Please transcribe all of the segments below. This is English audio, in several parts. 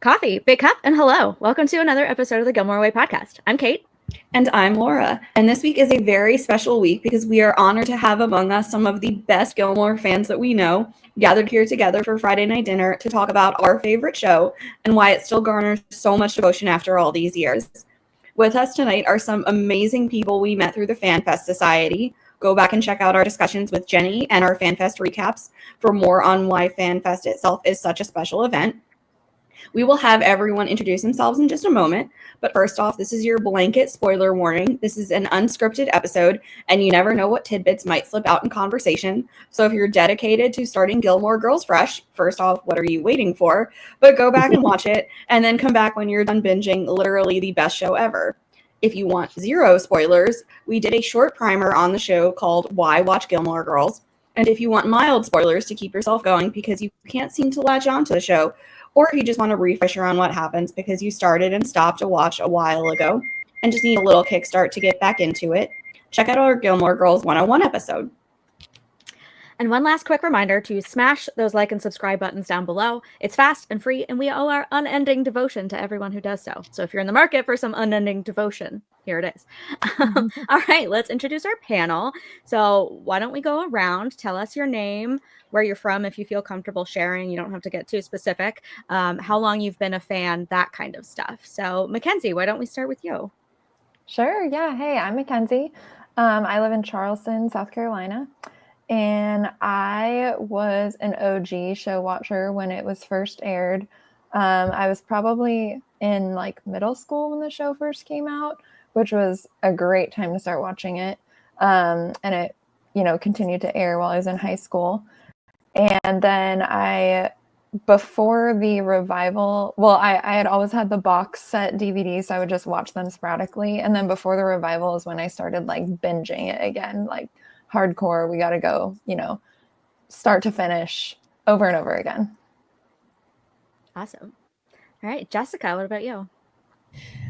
Coffee, big cup, and hello. Welcome to another episode of the Gilmore Way Podcast. I'm Kate. And I'm Laura. And this week is a very special week because we are honored to have among us some of the best Gilmore fans that we know gathered here together for Friday night dinner to talk about our favorite show and why it still garners so much devotion after all these years. With us tonight are some amazing people we met through the FanFest Society. Go back and check out our discussions with Jenny and our FanFest recaps for more on why FanFest itself is such a special event. We will have everyone introduce themselves in just a moment, but first off, this is your blanket spoiler warning. This is an unscripted episode, and you never know what tidbits might slip out in conversation. So if you're dedicated to starting Gilmore Girls fresh, first off, what are you waiting for? But go back and watch it, and then come back when you're done binging literally the best show ever. If you want zero spoilers, we did a short primer on the show called Why Watch Gilmore Girls. And if you want mild spoilers to keep yourself going because you can't seem to latch on to the show, or if you just want a refresher on what happens because you started and stopped to watch a while ago and just need a little kickstart to get back into it, check out our Gilmore Girls 101 episode. And one last quick reminder to smash those like and subscribe buttons down below. It's fast and free, and we owe our unending devotion to everyone who does so. So if you're in the market for some unending devotion, here it is. All right, let's introduce our panel. So why don't we go around, tell us your name, where you're from, if you feel comfortable sharing. You don't have to get too specific. How long you've been a fan, that kind of stuff. So Mackenzie, why don't we start with you? Sure. Yeah. Hey, I'm Mackenzie. I live in Charleston, South Carolina. And I was an OG show watcher when it was first aired. I was probably in like middle school when the show first came out, which was a great time to start watching it. And it, continued to air while I was in high school. And then before the revival, I had always had the box set DVDs, so I would just watch them sporadically. And then before the revival is when I started like binging it again, like hardcore. We got to go, start to finish over and over again. Awesome. All right, Jessica, what about you?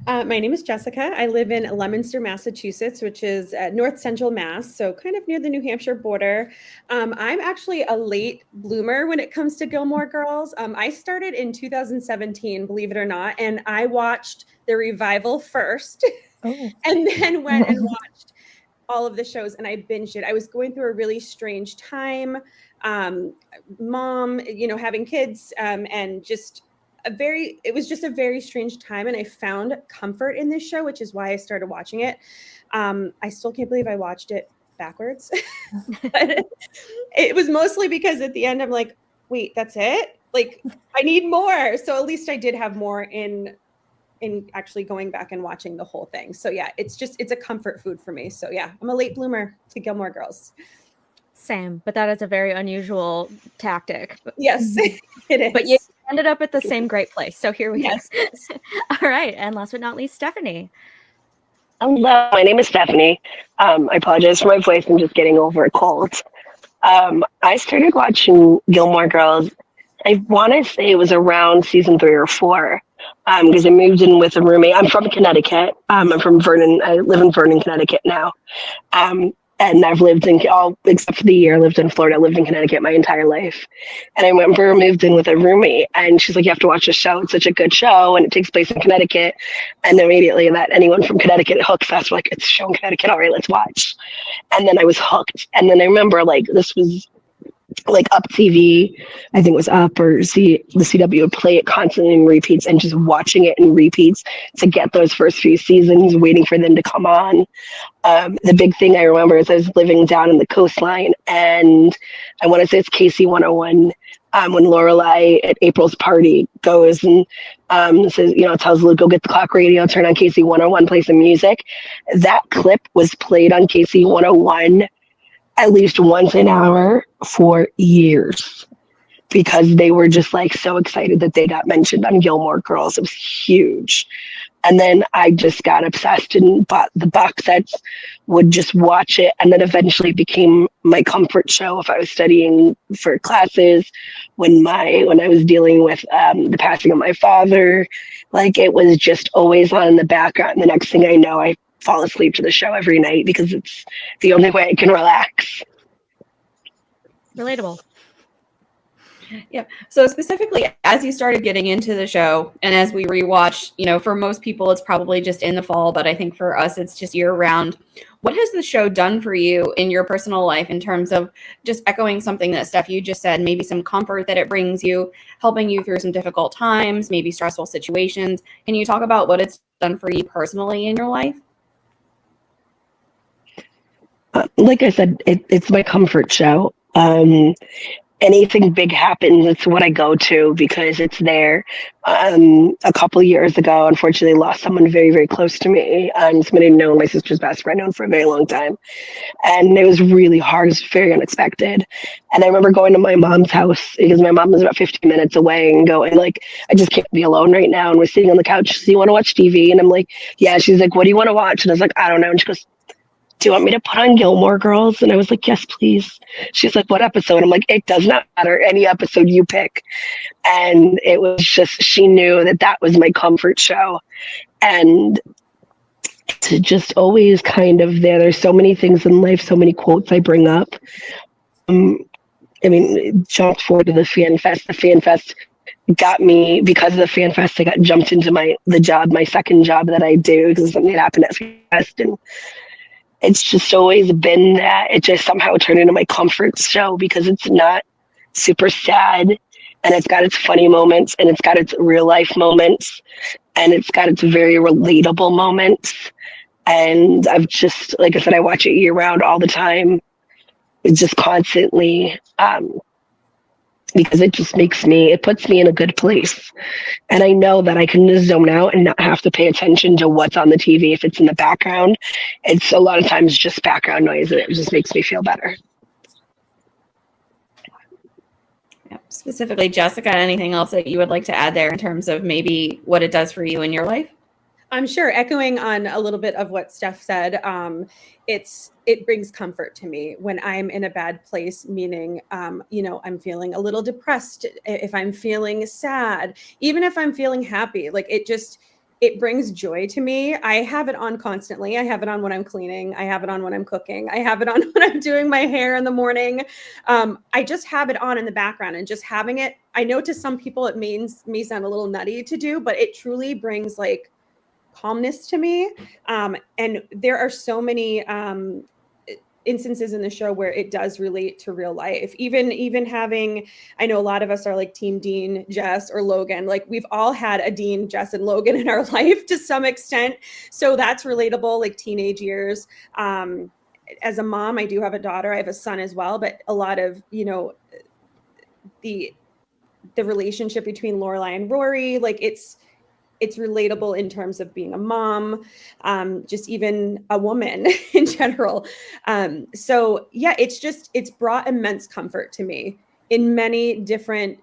My name is Jessica. I live in Leominster, Massachusetts, which is north central Mass, so kind of near the New Hampshire border. I'm actually a late bloomer when it comes to Gilmore Girls. I started in 2017, believe it or not, and I watched the revival first and then went and watched all of the shows, and I binged it. I was going through a really strange time, mom, having kids, and just it was just a very strange time. And I found comfort in this show, which is why I started watching it. I still can't believe I watched it backwards. But it was mostly because at the end, I'm like, wait, that's it? Like, I need more. So at least I did have more in actually going back and watching the whole thing. So yeah, it's a comfort food for me. So yeah, I'm a late bloomer to Gilmore Girls. Same, but that is a very unusual tactic. Yes, it is. But you ended up at the same great place. So here we go. All right. And last but not least, Stephanie. Hello, my name is Stephanie. I apologize for my voice. I'm just getting over a cold. I started watching Gilmore Girls. I want to say it was around season 3 or 4. Because I moved in with a roommate. I'm from Connecticut. I'm from Vernon. I live in Vernon, Connecticut now. And I've lived in all except for the year I lived in Florida. I lived in Connecticut my entire life. And I remember moved in with a roommate, and she's like, "You have to watch this show. It's such a good show, and it takes place in Connecticut." And immediately that anyone from Connecticut hooks us. We're like, "It's a show in Connecticut. All right, let's watch." And then I was hooked. And then I remember like this was like Up TV, I think it was Up or the CW would play it constantly in repeats, and just watching it in repeats to get those first few seasons, waiting for them to come on. The big thing I remember is I was living down in the coastline, and I want to say it's KC 101, when Lorelai at April's party goes and says, tells Luke, go get the clock radio, turn on KC 101, play some music. That clip was played on KC 101 at least once an hour for years, because they were just like so excited that they got mentioned on Gilmore Girls. It was huge. And then I just got obsessed and bought the box sets, would just watch it, and then eventually became my comfort show if I was studying for classes, when I was dealing with the passing of my father. Like, it was just always on in the background. The next thing I know, I fall asleep to the show every night because it's the only way I can relax. Relatable. Yeah. So specifically, as you started getting into the show and as we rewatch, for most people, it's probably just in the fall, but I think for us, it's just year round. What has the show done for you in your personal life in terms of just echoing something that Steph, you just said, maybe some comfort that it brings you, helping you through some difficult times, maybe stressful situations? Can you talk about what it's done for you personally in your life? Like I said, it's my comfort show. Anything big happens, it's what I go to because it's there. A couple of years ago, unfortunately, lost someone very, very close to me. Somebody I'd known, my sister's best friend, known for a very long time. And it was really hard. It was very unexpected. And I remember going to my mom's house because my mom was about 15 minutes away and going like, I just can't be alone right now. And we're sitting on the couch. She says, you want to watch TV? And I'm like, yeah. She's like, what do you want to watch? And I was like, I don't know. And she goes, do you want me to put on Gilmore Girls? And I was like, yes, please. She's like, what episode? I'm like, it does not matter. Any episode you pick. And it was just, she knew that that was my comfort show. And to just always kind of there's so many things in life, so many quotes I bring up. Jumped forward to the Fan Fest. The Fan Fest got me, because of the Fan Fest, I got jumped into my second job that I do because something that happened at Fan Fest. And it's just always been that. It just somehow turned into my comfort show because it's not super sad, and it's got its funny moments, and it's got its real life moments, and it's got its very relatable moments. And I've just, like I said, I watch it year round all the time. It's just constantly, because it just it puts me in a good place. And I know that I can just zone out and not have to pay attention to what's on the TV. If it's in the background, it's a lot of times just background noise, and it just makes me feel better. Yeah. Specifically, Jessica, anything else that you would like to add there in terms of maybe what it does for you in your life? I'm sure, echoing on a little bit of what Steph said, it brings comfort to me when I'm in a bad place, meaning, I'm feeling a little depressed, if I'm feeling sad, even if I'm feeling happy, like it brings joy to me. I have it on constantly. I have it on when I'm cleaning. I have it on when I'm cooking. I have it on when I'm doing my hair in the morning. I just have it on in the background, and just having it, I know to some people it may sound a little nutty to do, but it truly brings like calmness to me. And there are so many instances in the show where it does relate to real life. Even having, I know a lot of us are like Team Dean, Jess, or Logan. Like we've all had a Dean, Jess, and Logan in our life to some extent. So that's relatable, like teenage years. As a mom, I do have a daughter. I have a son as well, but a lot of, the relationship between Lorelai and Rory, like it's relatable in terms of being a mom, just even a woman in general. So yeah, it's brought immense comfort to me in many different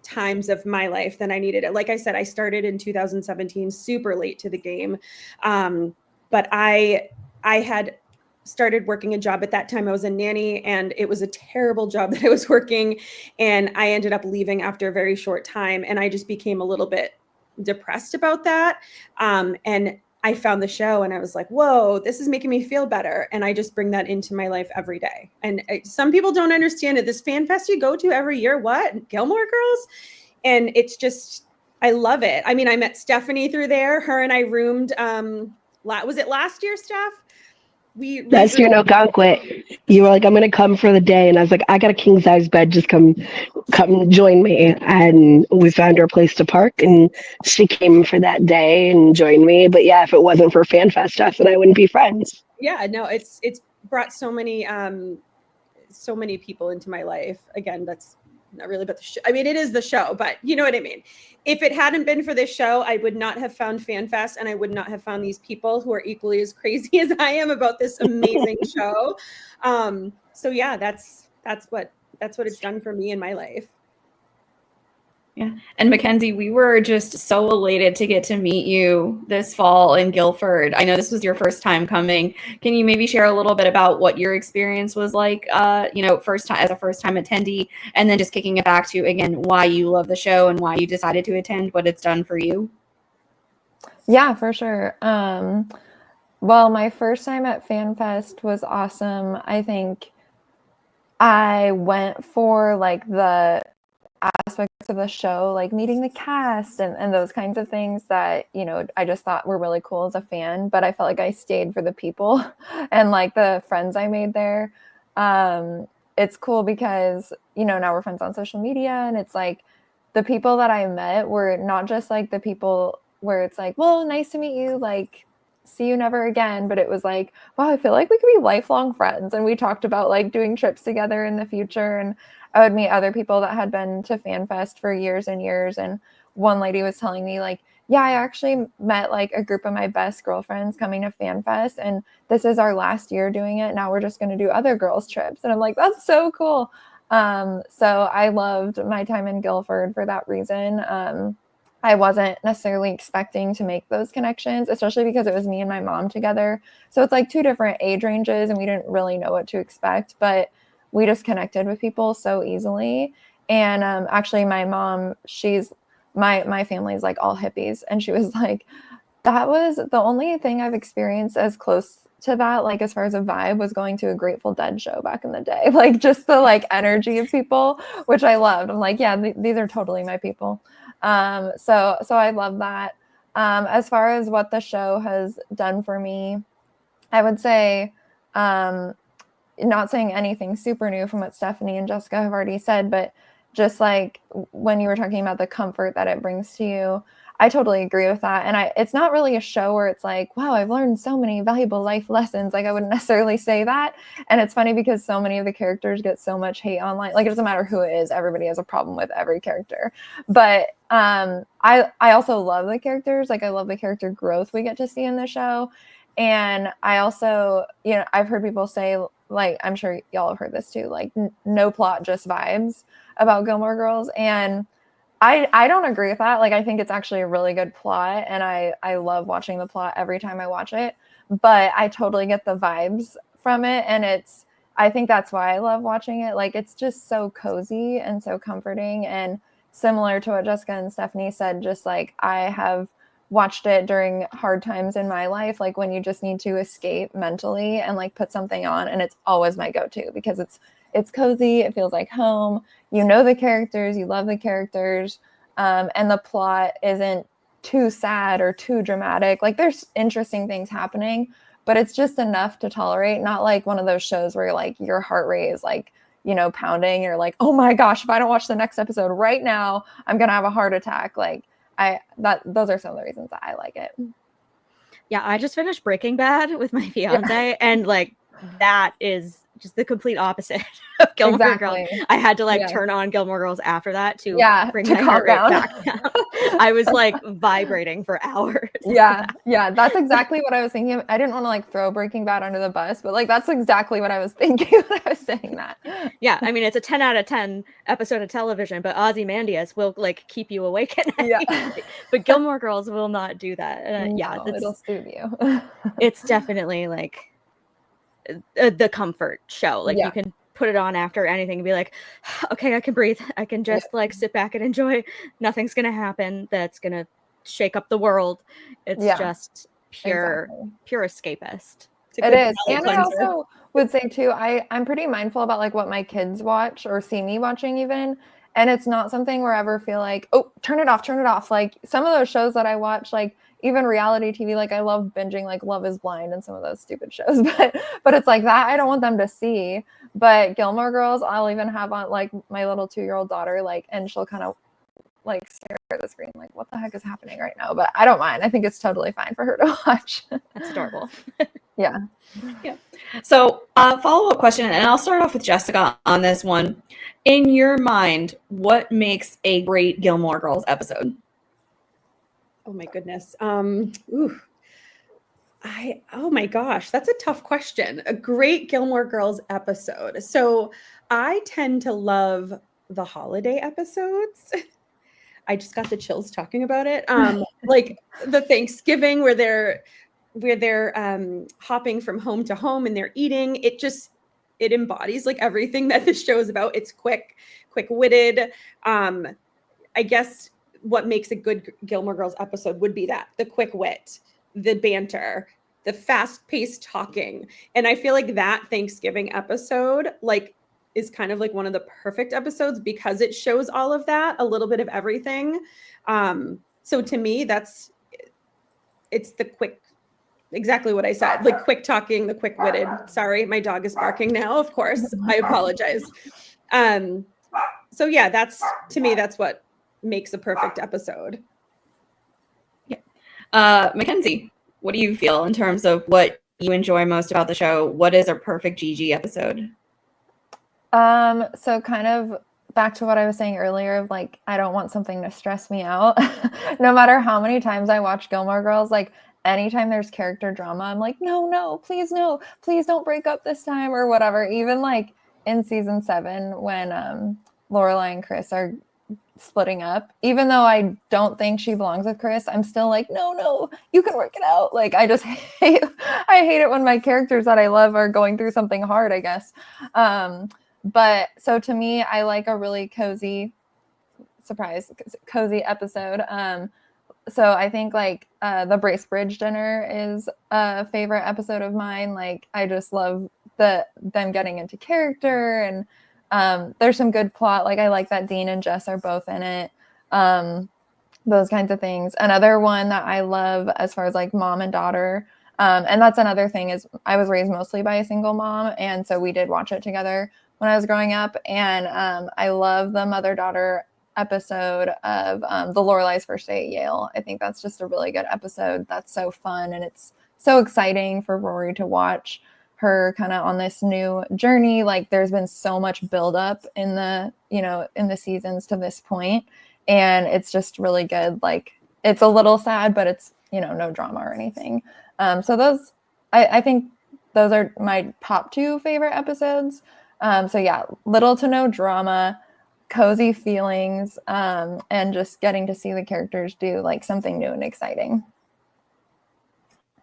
times of my life than I needed it. Like I said, I started in 2017, super late to the game. But I had started working a job at that time. I was a nanny, and it was a terrible job that I was working. And I ended up leaving after a very short time. And I just became a little bit depressed about that. And I found the show, and I was like, whoa, this is making me feel better. And I just bring that into my life every day. And some people don't understand it. This fan fest you go to every year, what? Gilmore Girls? And it's just, I love it. I mean, I met Stephanie through there. Her and I roomed, was it last year, Steph? Last year in Algonquin, you were like, I'm going to come for the day. And I was like, I got a king size bed. Just come join me. And we found our place to park, and she came for that day and joined me. But yeah, if it wasn't for Fan Fest stuff, then I wouldn't be friends. Yeah, no, it's brought so many people into my life. Again, that's not really about the show. I mean, it is the show, but you know what I mean? If it hadn't been for this show, I would not have found Fan Fest, and I would not have found these people who are equally as crazy as I am about this amazing show. So yeah, that's what it's done for me in my life. Yeah. And Mackenzie, we were just so elated to get to meet you this fall in Guilford. I know this was your first time coming. Can you maybe share a little bit about what your experience was like, first time as a first time attendee, and then just kicking it back to, again, why you love the show and why you decided to attend, what it's done for you? Yeah, for sure. Well, my first time at FanFest was awesome. I think I went for like the aspects of the show, like meeting the cast and those kinds of things that, you know, I just thought were really cool as a fan. But I felt like I stayed for the people and like the friends I made there. It's cool because, you know, now we're friends on social media, and it's like the people that I met were not just like the people where it's like, well, nice to meet you, like, see you never again. But it was like, wow, I feel like we could be lifelong friends. And we talked about like doing trips together in the future. And I would meet other people that had been to FanFest for years and years. And one lady was telling me like, yeah, I actually met like a group of my best girlfriends coming to FanFest, and this is our last year doing it. Now we're just going to do other girls trips. And I'm like, that's so cool. So I loved my time in Guilford for that reason. I wasn't necessarily expecting to make those connections, especially because it was me and my mom together. So it's like two different age ranges, and we didn't really know what to expect, but we just connected with people so easily. And actually my mom, she's my family is like all hippies, and she was like, that was the only thing I've experienced as close to that, like as far as a vibe, was going to a Grateful Dead show back in the day. Like just the like energy of people, which I loved. I'm like, yeah, these are totally my people. So I love that. As far as what the show has done for me, I would say, not saying anything super new from what Stephanie and Jessica have already said, but just like when you were talking about the comfort that it brings to you, I totally agree with that. And it's not really a show where it's like, wow, I've learned so many valuable life lessons. Like I wouldn't necessarily say that. And it's funny because so many of the characters get so much hate online. Like it doesn't matter who it is. Everybody has a problem with every character. But I also love the characters. Like I love the character growth we get to see in the show. And I also, you know, I've heard people say, like, I'm sure y'all have heard this too, like no plot, just vibes about Gilmore Girls. And I don't agree with that. Like, I think it's actually a really good plot, and I love watching the plot every time I watch it, but I totally get the vibes from it. And I think that's why I love watching it. Like, it's just so cozy and so comforting, and similar to what Jessica and Stephanie said, just like I have watched it during hard times in my life, like when you just need to escape mentally and like put something on, and it's always my go-to because it's cozy, it feels like home, you know the characters, you love the characters, and the plot isn't too sad or too dramatic. Like there's interesting things happening, but it's just enough to tolerate. Not like one of those shows where like your heart rate is like, you know, pounding. You're like, oh my gosh, if I don't watch the next episode right now, I'm gonna have a heart attack. Like those are some of the reasons that I like it. Yeah, I just finished Breaking Bad with my fiance, and like that is just the complete opposite of Gilmore Girls. I had to like turn on Gilmore Girls after that to bring my heart rate back down. I was like vibrating for hours. Yeah, that's exactly what I was thinking. I didn't want to like throw Breaking Bad under the bus, but like that's exactly what I was thinking when I was saying that. Yeah, I mean it's a 10 out of 10 episode of television, but Ozymandias will like keep you awake at night. Yeah. But Gilmore Girls will not do that. No, it'll soothe you. It's definitely like the comfort show. Like you can put it on after anything and be like, okay, I can breathe. I can just like sit back and enjoy. Nothing's gonna happen that's gonna shake up the world. It's just pure escapist. It is. And I also would say too, I'm pretty mindful about like what my kids watch or see me watching even. And it's not something where I ever feel like, oh, turn it off. Like some of those shows that I watch, like even reality TV, like I love binging like Love is Blind and some of those stupid shows, but it's like that I don't want them to see. But Gilmore Girls, I'll even have on like my little 2-year-old daughter, like, and she'll kind of like stare at the screen like, what the heck is happening right now? But I don't mind. I think it's totally fine for her to watch. That's adorable. Yeah. So follow-up question, and I'll start off with Jessica on this one. In your mind, what makes a great Gilmore Girls episode? Oh my goodness. Oh my gosh, that's a tough question. A great Gilmore Girls episode. So I tend to love the holiday episodes. I just got the chills talking about it. Like the Thanksgiving where they're hopping from home to home and they're eating. It embodies like everything that this show is about. It's quick-witted. I guess what makes a good Gilmore Girls episode would be that the quick wit, the banter, the fast-paced talking. And I feel like that Thanksgiving episode like is kind of like one of the perfect episodes because it shows all of that, a little bit of everything. So to me, it's the quick, exactly what I said, like quick talking, the quick witted. Sorry, my dog is barking now, of course. I apologize. So yeah, to me, that's what makes a perfect episode. Mackenzie, what do you feel in terms of what you enjoy most about the show? What is a perfect Gigi episode? So kind of back to what I was saying earlier of like, I don't want something to stress me out. No matter how many times I watch Gilmore Girls, like anytime there's character drama, I'm like, no, please don't break up this time or whatever. Even like in season 7 when Lorelai and Chris are splitting up, even though I don't think she belongs with Chris, I'm still like, no, you can work it out. Like I hate it when my characters that I love are going through something hard, I guess. But so to me, I like a really cozy episode. So I think like the Bracebridge dinner is a favorite episode of mine. Like I just love them getting into character, and there's some good plot. Like I like that Dean and Jess are both in it. Those kinds of things. Another one that I love as far as like mom and daughter, and that's another thing, is I was raised mostly by a single mom, and so we did watch it together when I was growing up. And I love the mother-daughter episode of the Lorelai's first day at Yale. I think that's just a really good episode. That's so fun, and it's so exciting for Rory to watch her kind of on this new journey. Like there's been so much buildup in the seasons to this point, and it's just really good. Like it's a little sad, but it's no drama or anything. So those, I think those are my top 2 favorite episodes. So yeah, little to no drama, cozy feelings, and just getting to see the characters do like something new and exciting.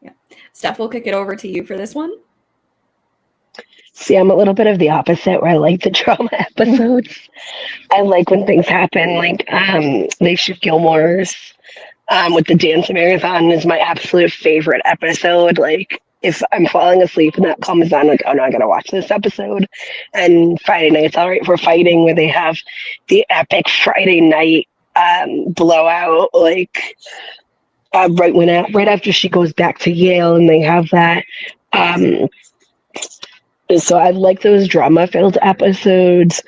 Yeah. Steph, we'll kick it over to you for this one. See, I'm a little bit of the opposite, where I like the drama episodes. I like when things happen, like they shoot Gilmore's with the dance marathon is my absolute favorite episode. Like if I'm falling asleep and that comes on, like, oh no, I gotta watch this episode. And Friday Night's All Right for Fighting, where they have the epic Friday night blowout, like right after she goes back to Yale, and they have that. So I like those drama-filled episodes,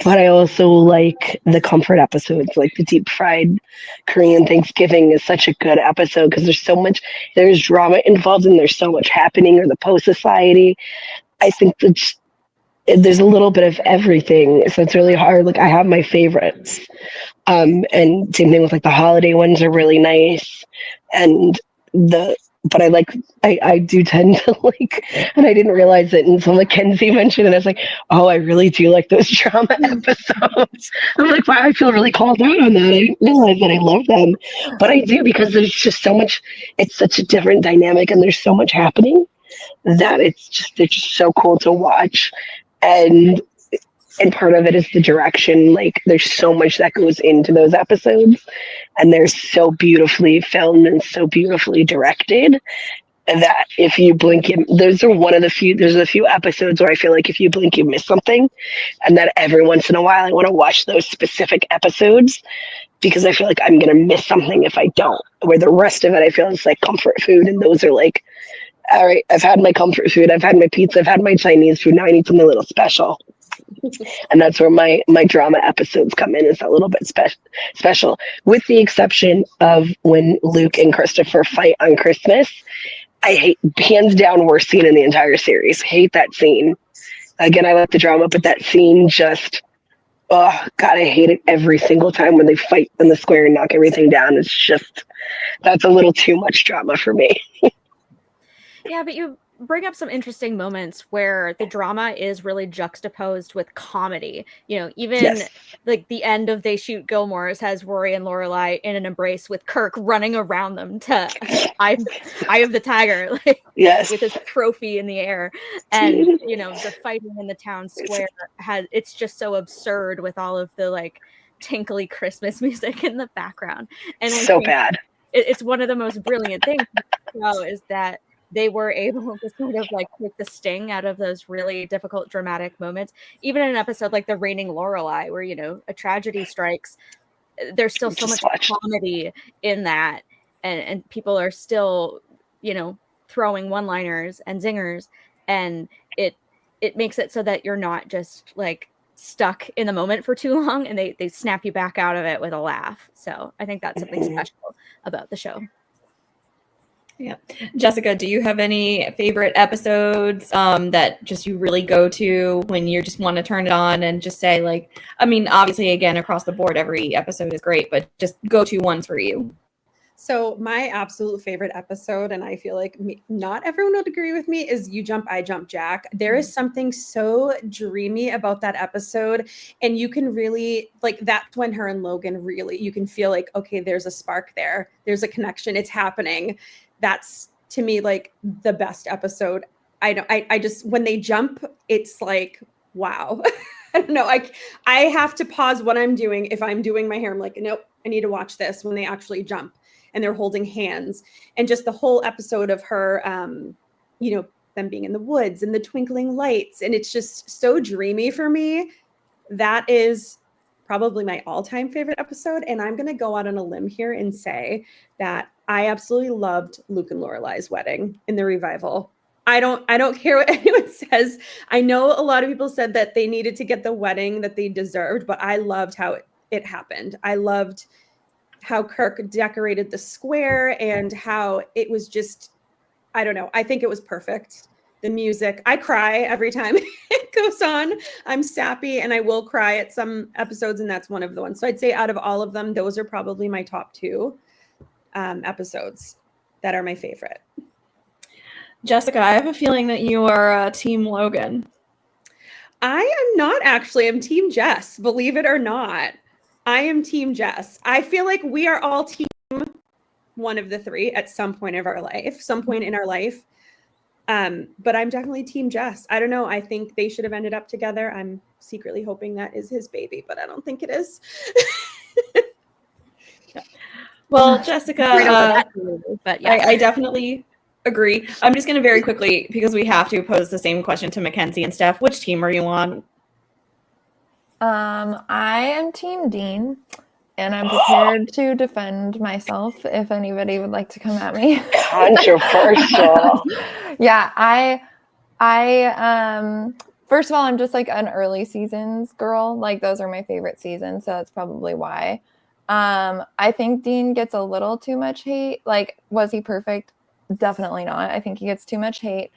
but I also like the comfort episodes, like the deep fried Korean Thanksgiving is such a good episode because there's drama involved and there's so much happening, or the Post Society. I think there's a little bit of everything, so it's really hard. Like I have my favorites, and same thing with like the holiday ones are really nice, and but I do tend to like, and I didn't realize it until Mackenzie mentioned it. I was like, oh, I really do like those drama episodes. I'm like, wow, I feel really called out on that. I didn't realize that I love them, but I do, because there's just so much, it's such a different dynamic, and there's so much happening that they're just so cool to watch. And part of it is the direction. Like there's so much that goes into those episodes, and they're so beautifully filmed and so beautifully directed that if you blink, there's a few episodes where I feel like if you blink, you miss something, and that every once in a while I want to watch those specific episodes because I feel like I'm going to miss something if I don't, where the rest of it I feel is like comfort food, and those are like, all right, I've had my comfort food, I've had my pizza, I've had my Chinese food, now I need something a little special. And that's where my drama episodes come in, is a little bit special, with the exception of when Luke and Christopher fight on Christmas. I hate, hands down, worst scene in the entire series. Hate that scene. Again, I like the drama, but that scene just, oh God, I hate it every single time when they fight in the square and knock everything down. It's just, that's a little too much drama for me. Yeah, but you bring up some interesting moments where the drama is really juxtaposed with comedy. Even like the end of They Shoot Gilmore's has Rory and Lorelai in an embrace with Kirk running around them to Eye of the Tiger, like with his trophy in the air. And the fighting in the town square it's just so absurd with all of the like tinkly Christmas music in the background. And I think bad. It's one of the most brilliant things is that they were able to sort of like take the sting out of those really difficult, dramatic moments. Even in an episode like The Reigning Lorelei, where, you know, a tragedy strikes, there's still so much comedy in that. And people are still, you know, throwing one-liners and zingers. And it makes it so that you're not just like stuck in the moment for too long, and they snap you back out of it with a laugh. So I think that's something special about the show. Yeah. Jessica, do you have any favorite episodes that just you really go to when you just want to turn it on and just say, like, I mean, obviously, again, across the board, every episode is great, but just go-to ones for you? So my absolute favorite episode, and I feel like not everyone would agree with me, is You Jump, I Jump, Jack. There is something so dreamy about that episode. And you can really, like, that's when her and Logan really, you can feel like, okay, there's a spark there. There's a connection. It's happening. That's, to me, like the best episode. I just, when they jump, it's like, wow. I don't know. I have to pause what I'm doing. If I'm doing my hair, I'm like, nope, I need to watch this when they actually jump. And they're holding hands, and just the whole episode of her, you know, them being in the woods and the twinkling lights. And it's just so dreamy for me. That is probably my all-time favorite episode. And I'm going to go out on a limb here and say that I absolutely loved Luke and Lorelei's wedding in the revival. I don't care what anyone says. I know a lot of people said that they needed to get the wedding that they deserved, but I loved how it happened. I loved how Kirk decorated the square and how it was just, I don't know. I think it was perfect. The music, I cry every time it goes on. I'm sappy and I will cry at some episodes, and that's one of the ones. So I'd say out of all of them, those are probably my top two episodes that are my favorite. Jessica, I have a feeling that you are Team Logan. I am not actually. I'm Team Jess, believe it or not. I am Team Jess. I feel like we are all team one of the three at some point in our life. But I'm definitely Team Jess. I don't know. I think they should have ended up together. I'm secretly hoping that is his baby, but I don't think it is. Well, Jessica, but yeah, I definitely agree. I'm just going to very quickly, because we have to pose the same question to Mackenzie and Steph. Which team are you on? I am Team Dean, and I'm prepared to defend myself if anybody would like to come at me. Controversial. Yeah, I first of all, I'm just like an early seasons girl. Like, those are my favorite seasons, so that's probably why. I think Dean gets a little too much hate. Like, was he perfect? Definitely not. I think he gets too much hate.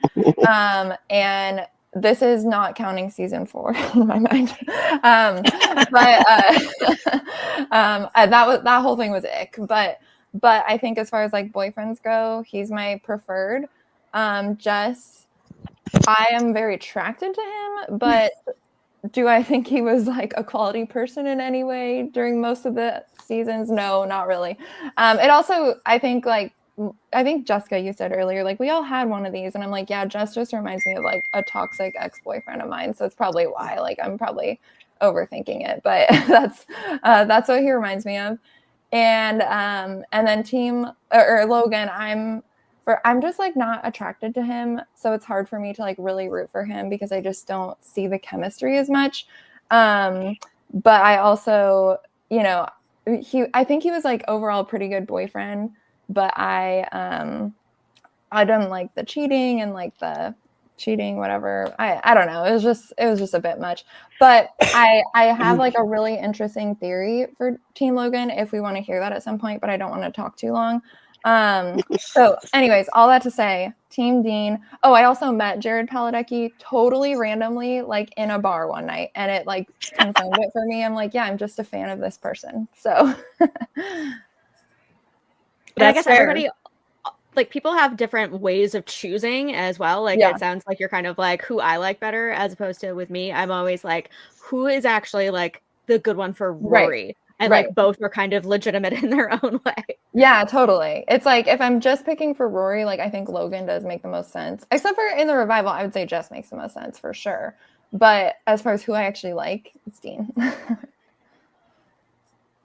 And this is not counting season 4 in my mind. That whole thing was ick. But I think as far as like boyfriends go, he's my preferred. Jess, I am very attracted to him, but do I think he was like a quality person in any way during most of the seasons? No, not really. It also, I think Jessica, you said earlier, like, we all had one of these, and I'm like, yeah, Jess just reminds me of like a toxic ex-boyfriend of mine, so it's probably why. Like, I'm probably overthinking it, but that's what he reminds me of. And then Team or Logan, I'm just like not attracted to him, so it's hard for me to like really root for him because I just don't see the chemistry as much. But I also, you know, I think he was like overall a pretty good boyfriend. But I didn't like the cheating and like the cheating, whatever. I don't know. It was just a bit much. But I have like a really interesting theory for Team Logan if we want to hear that at some point, but I don't want to talk too long. So anyways, all that to say, Team Dean. Oh, I also met Jared Padalecki totally randomly, like in a bar one night, and it like confirmed it for me. I'm like, yeah, I'm just a fan of this person. So I guess everybody, like, people have different ways of choosing as well. Like, It sounds like you're kind of like who I like better, as opposed to with me, I'm always like, who is actually like the good one for Rory? Right. And like both are kind of legitimate in their own way. Yeah, totally. It's like if I'm just picking for Rory, like I think Logan does make the most sense. Except for in the revival, I would say Jess makes the most sense for sure. But as far as who I actually like, it's Dean.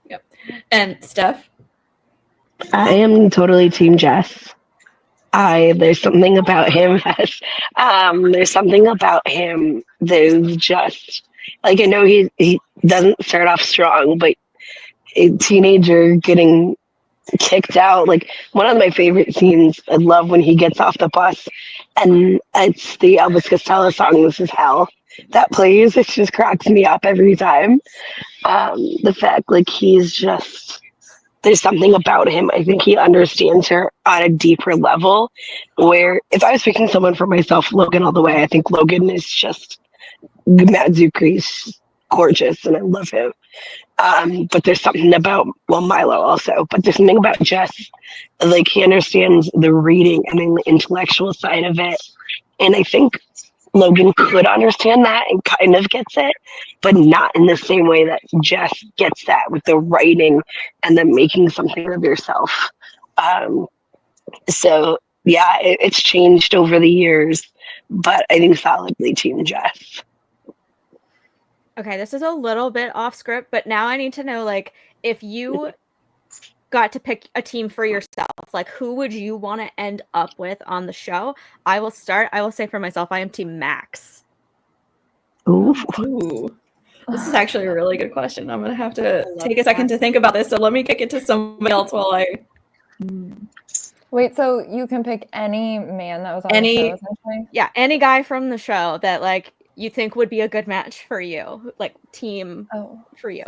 Yep. And Steph? I am totally Team Jess. There's something about him there's something about him that's just like, I know he doesn't start off strong, but a teenager getting kicked out. Like, one of my favorite scenes, I love when he gets off the bus and it's the Elvis Costello song, This Is Hell, that plays. It just cracks me up every time. The fact, like, he's just, there's something about him. I think he understands her on a deeper level, where if I was picking someone for myself, Logan all the way. I think Logan is just, Matt Zucker's gorgeous and I love him. But there's something about, well, Milo also, but there's something about Jess, like, he understands the reading and then the intellectual side of it. And I think Logan could understand that and kind of gets it, but not in the same way that Jess gets that with the writing and then making something of yourself. So yeah, it's changed over the years, but I think solidly Team Jess. Okay, this is a little bit off script, but now I need to know, like, if you got to pick a team for yourself, like, who would you want to end up with on the show? I will say for myself, I am Team Max. Ooh. Ooh. This is actually a really good question. I'm going to have to take a second to think about this. So let me kick it to somebody else while I... Wait, so you can pick any man that was on the show, essentially? Yeah, any guy from the show that, like, you think would be a good match for you, like, team for you.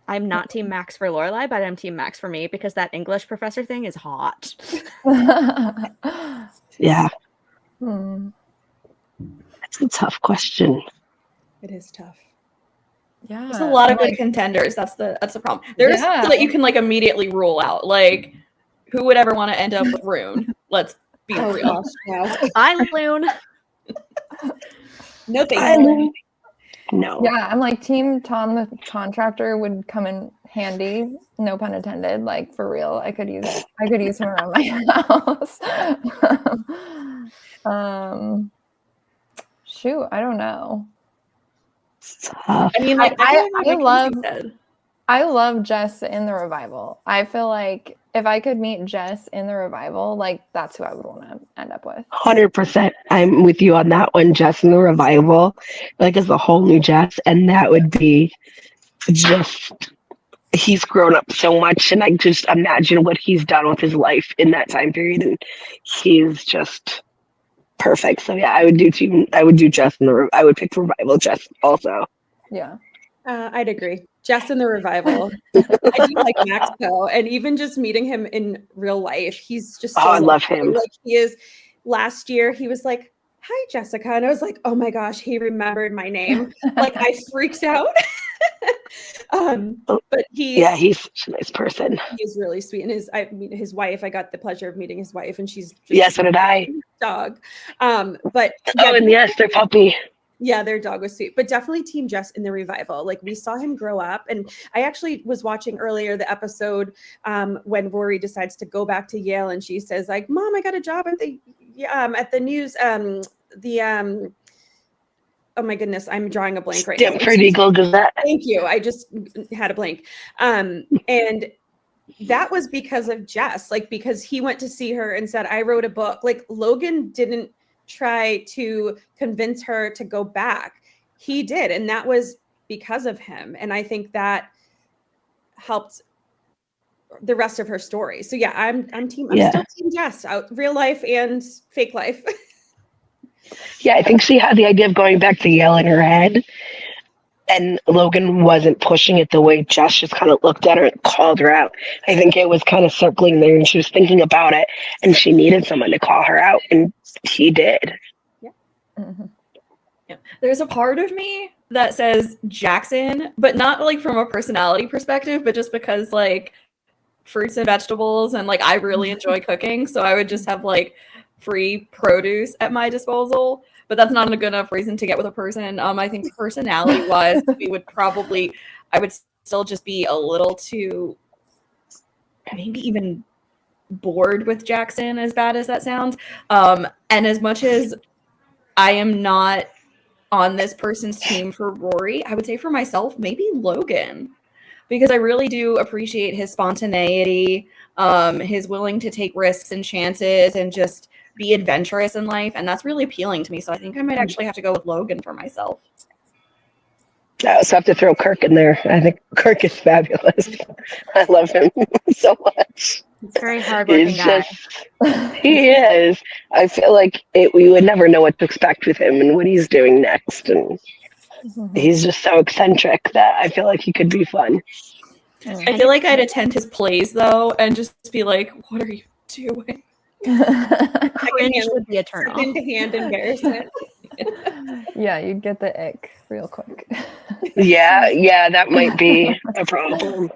I'm not Team Max for Lorelai, but I'm Team Max for me because that English professor thing is hot. Yeah. Hmm. That's a tough question. It is tough. Yeah, There's a lot of good contenders. That's the problem. There's some that you can, like, immediately rule out. Like, who would ever want to end up with Rune? Let's be real. Gosh, no. I Loon. No, thank you. No. Yeah, I'm like, Team Tom the Contractor would come in handy. No pun intended. Like, for real, I could use him around my house. Shoot, I don't know. Tough. I mean, like, I love Jess in the revival. I feel like if I could meet Jess in the revival, like, that's who I would want to end up with. 100%. I'm with you on that one. Jess in the revival, like, as a whole new Jess, and that would be just, he's grown up so much, and I just imagine what he's done with his life in that time period, and he's just perfect. So yeah, I would do Jess I would pick revival Jess also. Yeah. I'd agree. Jess in the revival. I do like Max though, and even just meeting him in real life, he's just so I love him. Like, he is. Last year, he was like, "Hi, Jessica," and I was like, "Oh my gosh, he remembered my name!" Like, I freaked out. But he's such a nice person. He's really sweet, and his wife. I got the pleasure of meeting his wife, and she's so did I. Dog. But and yes, their puppy. Yeah, their dog was sweet, but definitely Team Jess in the revival. Like, we saw him grow up, and I actually was watching earlier the episode when Rory decides to go back to Yale, and she says, like, "Mom, I got a job at the news oh my goodness, I'm drawing a blank right now. Stanford Eagle Gazette. Thank you. I just had a blank. And that was because of Jess, like, because he went to see her and said, "I wrote a book." Like, Logan didn't try to convince her to go back. He did, and that was because of him. And I think that helped the rest of her story. So yeah, I'm still Team Jess, out real life and fake life. Yeah, I think she had the idea of going back to Yale in her head, and Logan wasn't pushing it the way Jess just kind of looked at her and called her out. I think it was kind of circling there, and she was thinking about it, and she needed someone to call her out, and he did. Yeah. Mm-hmm. Yeah. There's a part of me that says Jackson, but not, like, from a personality perspective, but just because, like, fruits and vegetables, and, like, I really enjoy cooking, so I would just have, like, free produce at my disposal. But that's not a good enough reason to get with a person. I think personality-wise, I would still just be a little too, maybe even bored with Jackson, as bad as that sounds. And as much as I am not on this person's team for Rory, I would say for myself, maybe Logan. because I really do appreciate his spontaneity, his willing to take risks and chances and just be adventurous in life. And that's really appealing to me. So I think I might actually have to go with Logan for myself. I also have to throw Kirk in there. I think Kirk is fabulous. I love him so much. He's a very hardworking guy. He is. I feel like we would never know what to expect with him and what he's doing next. And he's just so eccentric that I feel like he could be fun. I feel like I'd attend his plays though and just be like, what are you doing? Cringe would be a turn off. Hand embarrassment. Yeah, you'd get the ick real quick. Yeah, that might be a problem.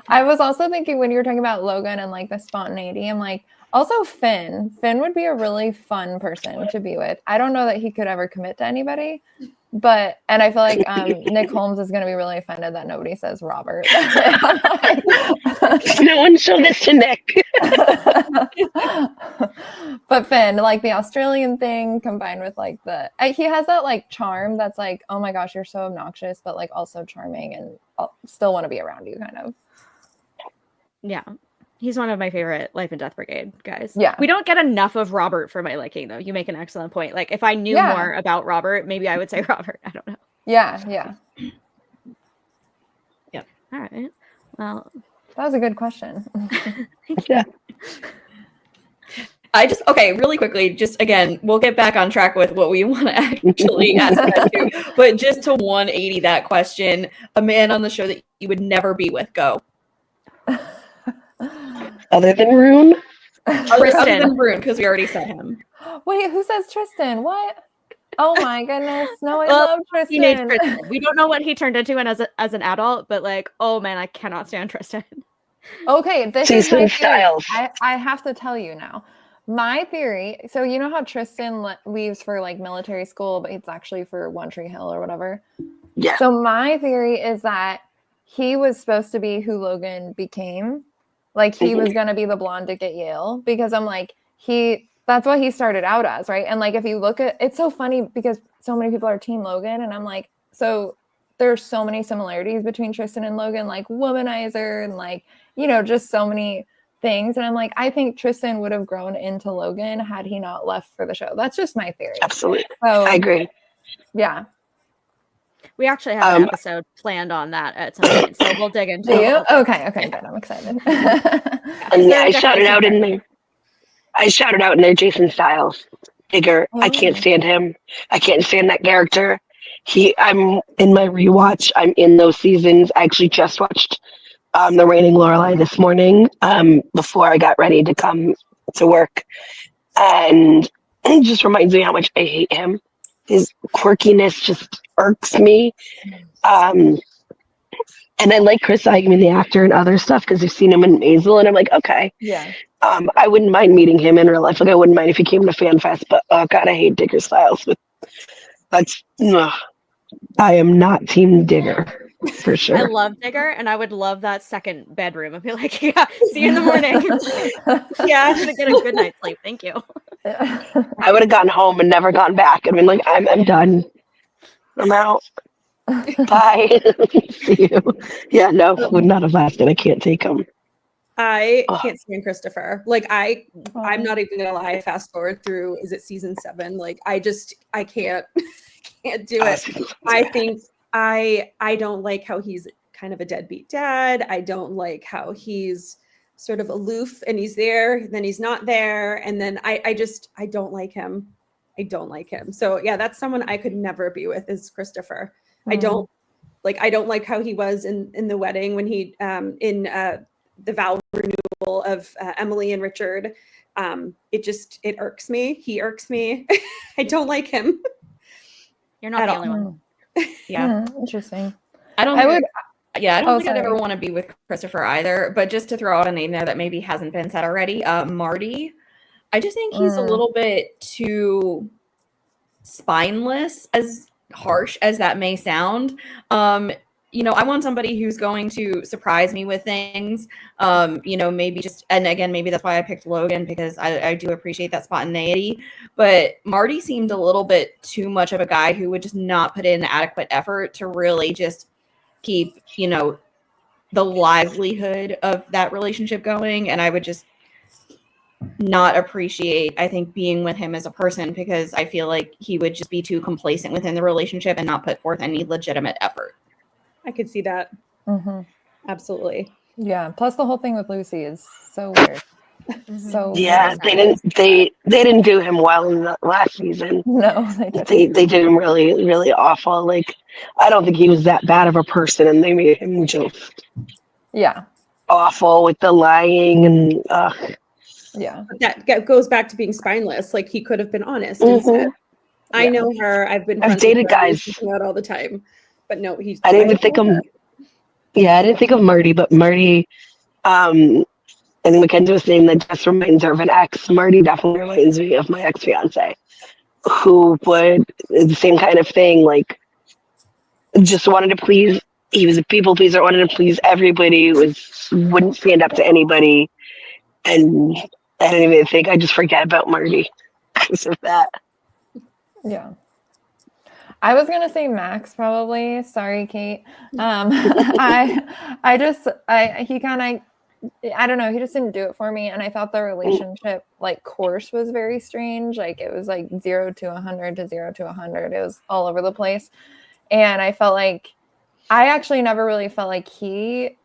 I was also thinking when you were talking about Logan and like the spontaneity, I'm like, also Finn. Finn would be a really fun person to be with. I don't know that he could ever commit to anybody, and I feel like Nick Holmes is going to be really offended that nobody says Robert. No one show this to Nick. But Finn, like the Australian thing combined with like he has that like charm that's like, oh my gosh, you're so obnoxious, but like also charming and I'll still want to be around you kind of. Yeah. He's one of my favorite Life and Death Brigade guys. Yeah. We don't get enough of Robert for my liking, though. You make an excellent point. Like, if I knew more about Robert, maybe I would say Robert. I don't know. Yeah. All right. Well, that was a good question. Yeah. Really quickly, just again, we'll get back on track with what we want to actually ask about too. But just to 180 that question, a man on the show that you would never be with, go. Other than Rune? Other than Rune, because we already said him. Wait, who says Tristan? What? Oh my goodness. No, I love Tristan. We don't know what he turned into as an adult, but like, oh man, I cannot stand Tristan. Okay, this is my Styles. I have to tell you now. My theory, so you know how Tristan leaves for like military school, but it's actually for One Tree Hill or whatever? Yeah. So my theory is that he was supposed to be who Logan became. Like he was going to be the blonde dick at Yale, because I'm like, that's what he started out as, right? And like, if you look at, it's so funny because so many people are Team Logan, and I'm like, so there's so many similarities between Tristan and Logan, like womanizer and like, just so many things. And I'm like, I think Tristan would have grown into Logan had he not left for the show. That's just my theory. Absolutely. So, I agree. Yeah. We actually have an episode planned on that at some point, so we'll dig into it. Okay, good. I'm excited. And I shouted out in there, Jason Styles. Digger. I can't stand him. I can't stand that character. I'm in my rewatch. I'm in those seasons. I actually just watched The Reigning Lorelai this morning before I got ready to come to work. And it just reminds me how much I hate him. His quirkiness just irks me. And I like Chris Eichman, the actor, and other stuff because I've seen him in Maisel, and I'm like, okay. Yeah. I wouldn't mind meeting him in real life. Like, I wouldn't mind if he came to FanFest, but oh god, I hate Digger Styles. I am not Team Digger for sure. I love Digger, and I would love that second bedroom. I'd be like, yeah, see you in the morning. Yeah, I'm gonna get a good night's sleep. Thank you. I would have gone home and never gone back. I mean, like, I'm done. I'm out. Bye. See you. Yeah, no, would not have lasted. I can't take him. I can't stand Christopher. Like I'm not even gonna lie. Fast forward through, is it season 7? Like I can't do it. I think I don't like how he's kind of a deadbeat dad. I don't like how he's sort of aloof and he's there, then he's not there, and then I don't like him. I don't like him. So yeah, that's someone I could never be with, is Christopher. I don't like how he was in the wedding when he in the vow renewal of Emily and Richard. It irks me. He irks me. I don't like him. You're not the only one. Yeah. Interesting. I don't think I'd ever sorry. want to be with Christopher either. But just to throw out a name there that maybe hasn't been said already, Marty. I just think he's a little bit too spineless, as harsh as that may sound. I want somebody who's going to surprise me with things. Maybe just, and again, maybe that's why I picked Logan, because I do appreciate that spontaneity. But Marty seemed a little bit too much of a guy who would just not put in adequate effort to really just keep, the livelihood of that relationship going, and I would just not appreciate, I think, being with him as a person, because I feel like he would just be too complacent within the relationship and not put forth any legitimate effort. I could see that. Mm-hmm. Absolutely. Yeah. Plus, the whole thing with Lucy is so weird. So Yeah, weird. they didn't do him well in the last season. No, They did him really, really awful. Like, I don't think he was that bad of a person, and they made him just awful with the lying and yeah. But that goes back to being spineless. Like, he could have been honest and said, I know her. I've been friends dated with her. guys. We hang out all the time. But no, he's. I didn't even think of. Yeah, I didn't think of Marty, but Marty. And Mackenzie was saying that just reminds her of an ex. Marty definitely reminds me of my ex-fiance, who would the same kind of thing, like just wanted to please. He was a people pleaser, wanted to please everybody, wouldn't stand up to anybody, and I didn't even think. I just forget about Marty because of that. Yeah. I was gonna say Max probably. Sorry, Kate. He kind of. I don't know. He just didn't do it for me. And I thought the relationship course was very strange. Like, it was 0 to 100 to 0 to 100. It was all over the place. And I felt like I actually never really felt like he,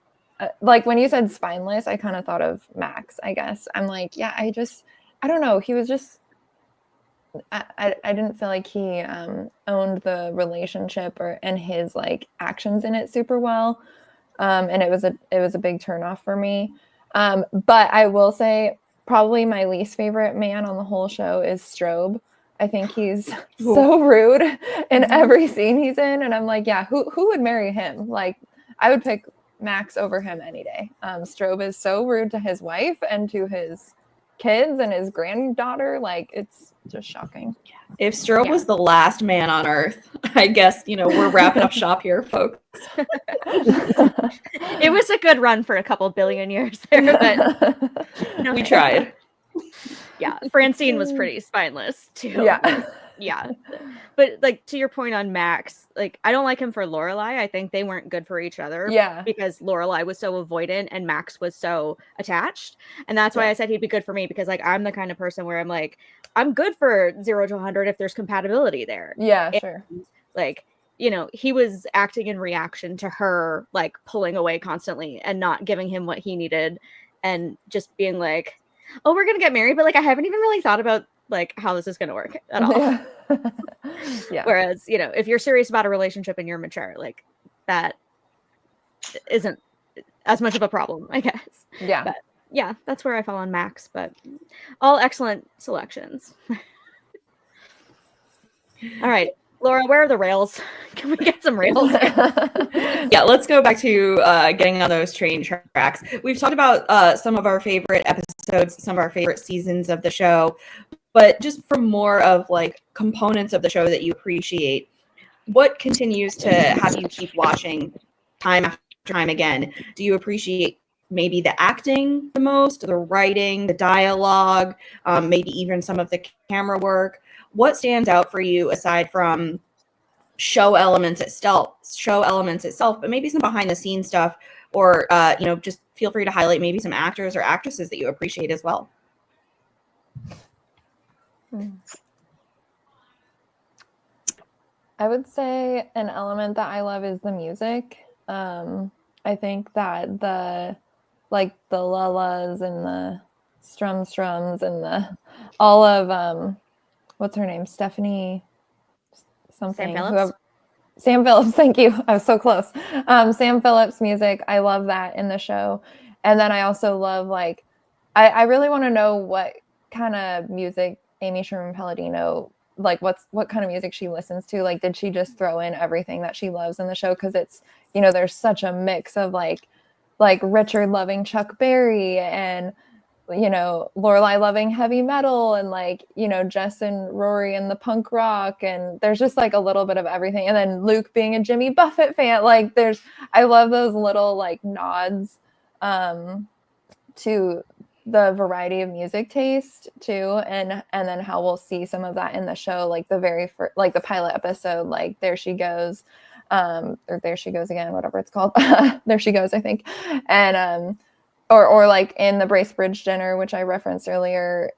when you said spineless, I kind of thought of Max, I guess. I'm like, yeah, I don't know. He was just, I didn't feel like he owned the relationship and his actions in it super well. And it was a big turnoff for me. But I will say probably my least favorite man on the whole show is Strobe. I think he's so rude in every scene he's in. And I'm like, yeah, who would marry him? I would pick Max over him any day. Strobe is so rude to his wife and to his kids and his granddaughter. It's just shocking. If Strobe was the last man on Earth, I guess, we're wrapping up shop here, folks. It was a good run for a couple billion years there, but we tried. Yeah, Francine was pretty spineless too. Yeah. But to your point on Max, I don't like him for Lorelai. I think they weren't good for each other. Yeah. Because Lorelai was so avoidant and Max was so attached. And that's why I said he'd be good for me, because I'm the kind of person where I'm good for 0 to 100 if there's compatibility there. Yeah, and, sure. He was acting in reaction to her pulling away constantly and not giving him what he needed, and just being like, oh, we're gonna get married, but I haven't even really thought about how this is gonna work at all. Yeah. Whereas, if you're serious about a relationship and you're mature, that isn't as much of a problem, I guess. Yeah. But yeah, that's where I fall on Max, but all excellent selections. All right, Laura, where are the rails? Can we get some rails? Yeah, let's go back to getting on those train tracks. We've talked about some of our favorite episodes, some of our favorite seasons of the show, but just for more of components of the show that you appreciate, what continues to have you keep watching time after time again? Do you appreciate maybe the acting the most, the writing, the dialogue, maybe even some of the camera work? What stands out for you aside from show elements itself, but maybe some behind the scenes stuff, or just feel free to highlight maybe some actors or actresses that you appreciate as well. I would say an element that I love is the music. I think that the lullahs and the strums and all of what's her name? Stephanie something. Sam Phillips, thank you. I was so close. Sam Phillips music. I love that in the show. And then I also love I really want to know what kind of music Amy Sherman Palladino, what kind of music she listens to. Did she just throw in everything that she loves in the show? Because it's, there's such a mix of Richard loving Chuck Berry and Lorelai loving heavy metal and Jess and Rory and the punk rock, and there's just a little bit of everything. And then Luke being a Jimmy Buffett fan, I love those little nods to the variety of music taste too, and then how we'll see some of that in the show, the very first, the pilot episode, There She Goes. or There She Goes Again, whatever it's called. There She Goes, I think. And or like in the Bracebridge dinner, which I referenced earlier,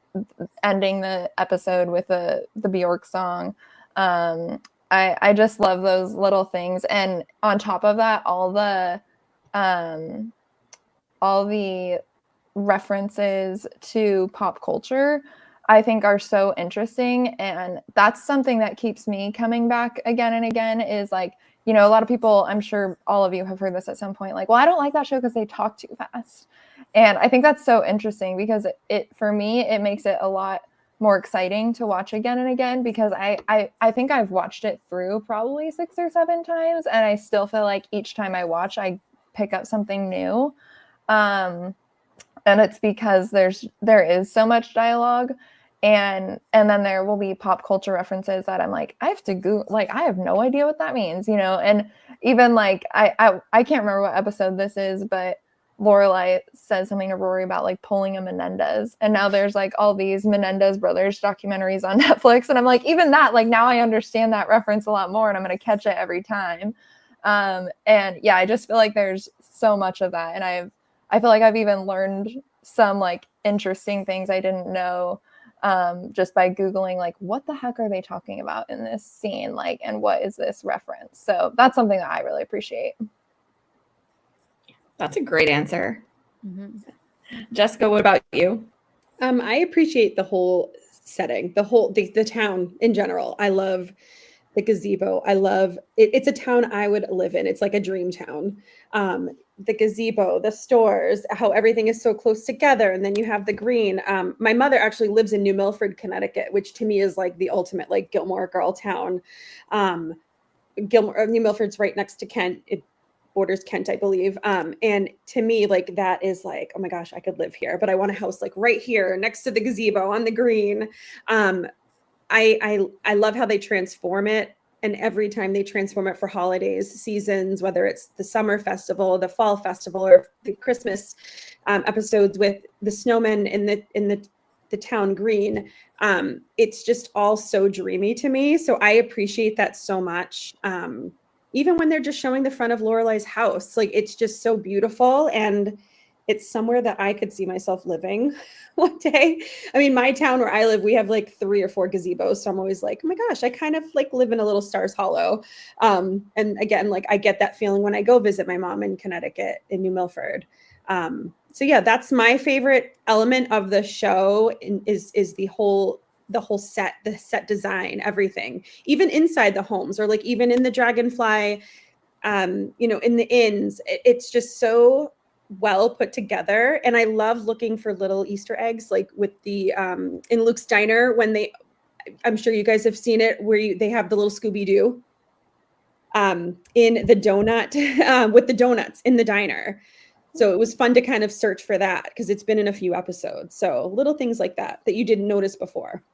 ending the episode with the Bjork song. I just love those little things. And on top of that, all the references to pop culture, I think, are so interesting. And that's something that keeps me coming back again and again, is like, you know, a lot of people, I'm sure all of you have heard this at some point, like, well, I don't like that show because they talk too fast. And I think that's so interesting, because for me, it makes it a lot more exciting to watch again and again, because I think I've watched it through probably 6 or 7 times, and I still feel like each time I watch, I pick up something new. And it's because there is so much dialogue, and then there will be pop culture references that I'm like, I have to Google, like, I have no idea what that means, you know. And even like I can't remember what episode this is, but Lorelai says something to Rory about like pulling a Menendez, and now there's like all these Menendez brothers documentaries on Netflix, and I'm like, even that, like, now I understand that reference a lot more, and I'm going to catch it every time. And yeah, I just feel like there's so much of that, and I feel like I've even learned some like interesting things I didn't know, just by Googling, like, what the heck are they talking about in this scene, like, and what is this reference? So that's something that I really appreciate. That's a great answer. Mm-hmm. Jessica, what about you? I appreciate the whole setting, the town in general. I love the gazebo. I love it. It's a town I would live in. It's like a dream town. The gazebo, the stores, how everything is so close together. And then you have the green. My mother actually lives in New Milford, Connecticut, which to me is like the ultimate like Gilmore Girl town. New Milford's right next to Kent. It borders Kent, I believe. And to me, like, that is like, oh my gosh, I could live here, but I want a house like right here next to the gazebo on the green. I love how they transform it. And every time they transform it for holidays, seasons, whether it's the summer festival, the fall festival, or the Christmas episodes with the snowmen in the town green, it's just all so dreamy to me. So I appreciate that so much. Even when they're just showing the front of Lorelai's house, like, it's just so beautiful, and it's somewhere that I could see myself living one day. I mean, my town where I live, we have like 3 or 4 gazebos. So I'm always like, oh my gosh, I kind of like live in a little Stars Hollow. And again, like, I get that feeling when I go visit my mom in Connecticut, in New Milford. So yeah, that's my favorite element of the show, is the whole set, the set design, everything, even inside the homes, or like even in the Dragonfly, you know, in the inns, it's just so well put together. And I love looking for little Easter eggs, like with the in Luke's Diner, when I'm sure you guys have seen it, where they have the little Scooby-Doo in the donut with the donuts in the diner. So it was fun to kind of search for that, because it's been in a few episodes. So little things like that you didn't notice before.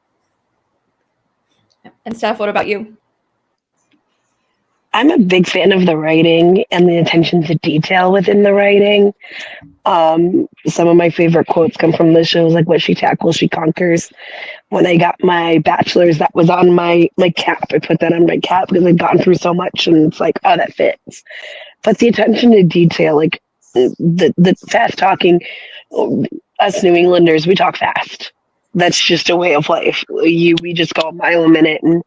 And Steph, what about you? I'm a big fan of the writing and the attention to detail within the writing. Some of my favorite quotes come from the shows, like "What she tackles, she conquers." When I got my bachelor's, that was on my cap. I put that on my cap because I'd gone through so much, and it's like, oh, that fits. But the attention to detail, like the fast talking, us New Englanders, we talk fast. That's just a way of life. We just go a mile a minute, and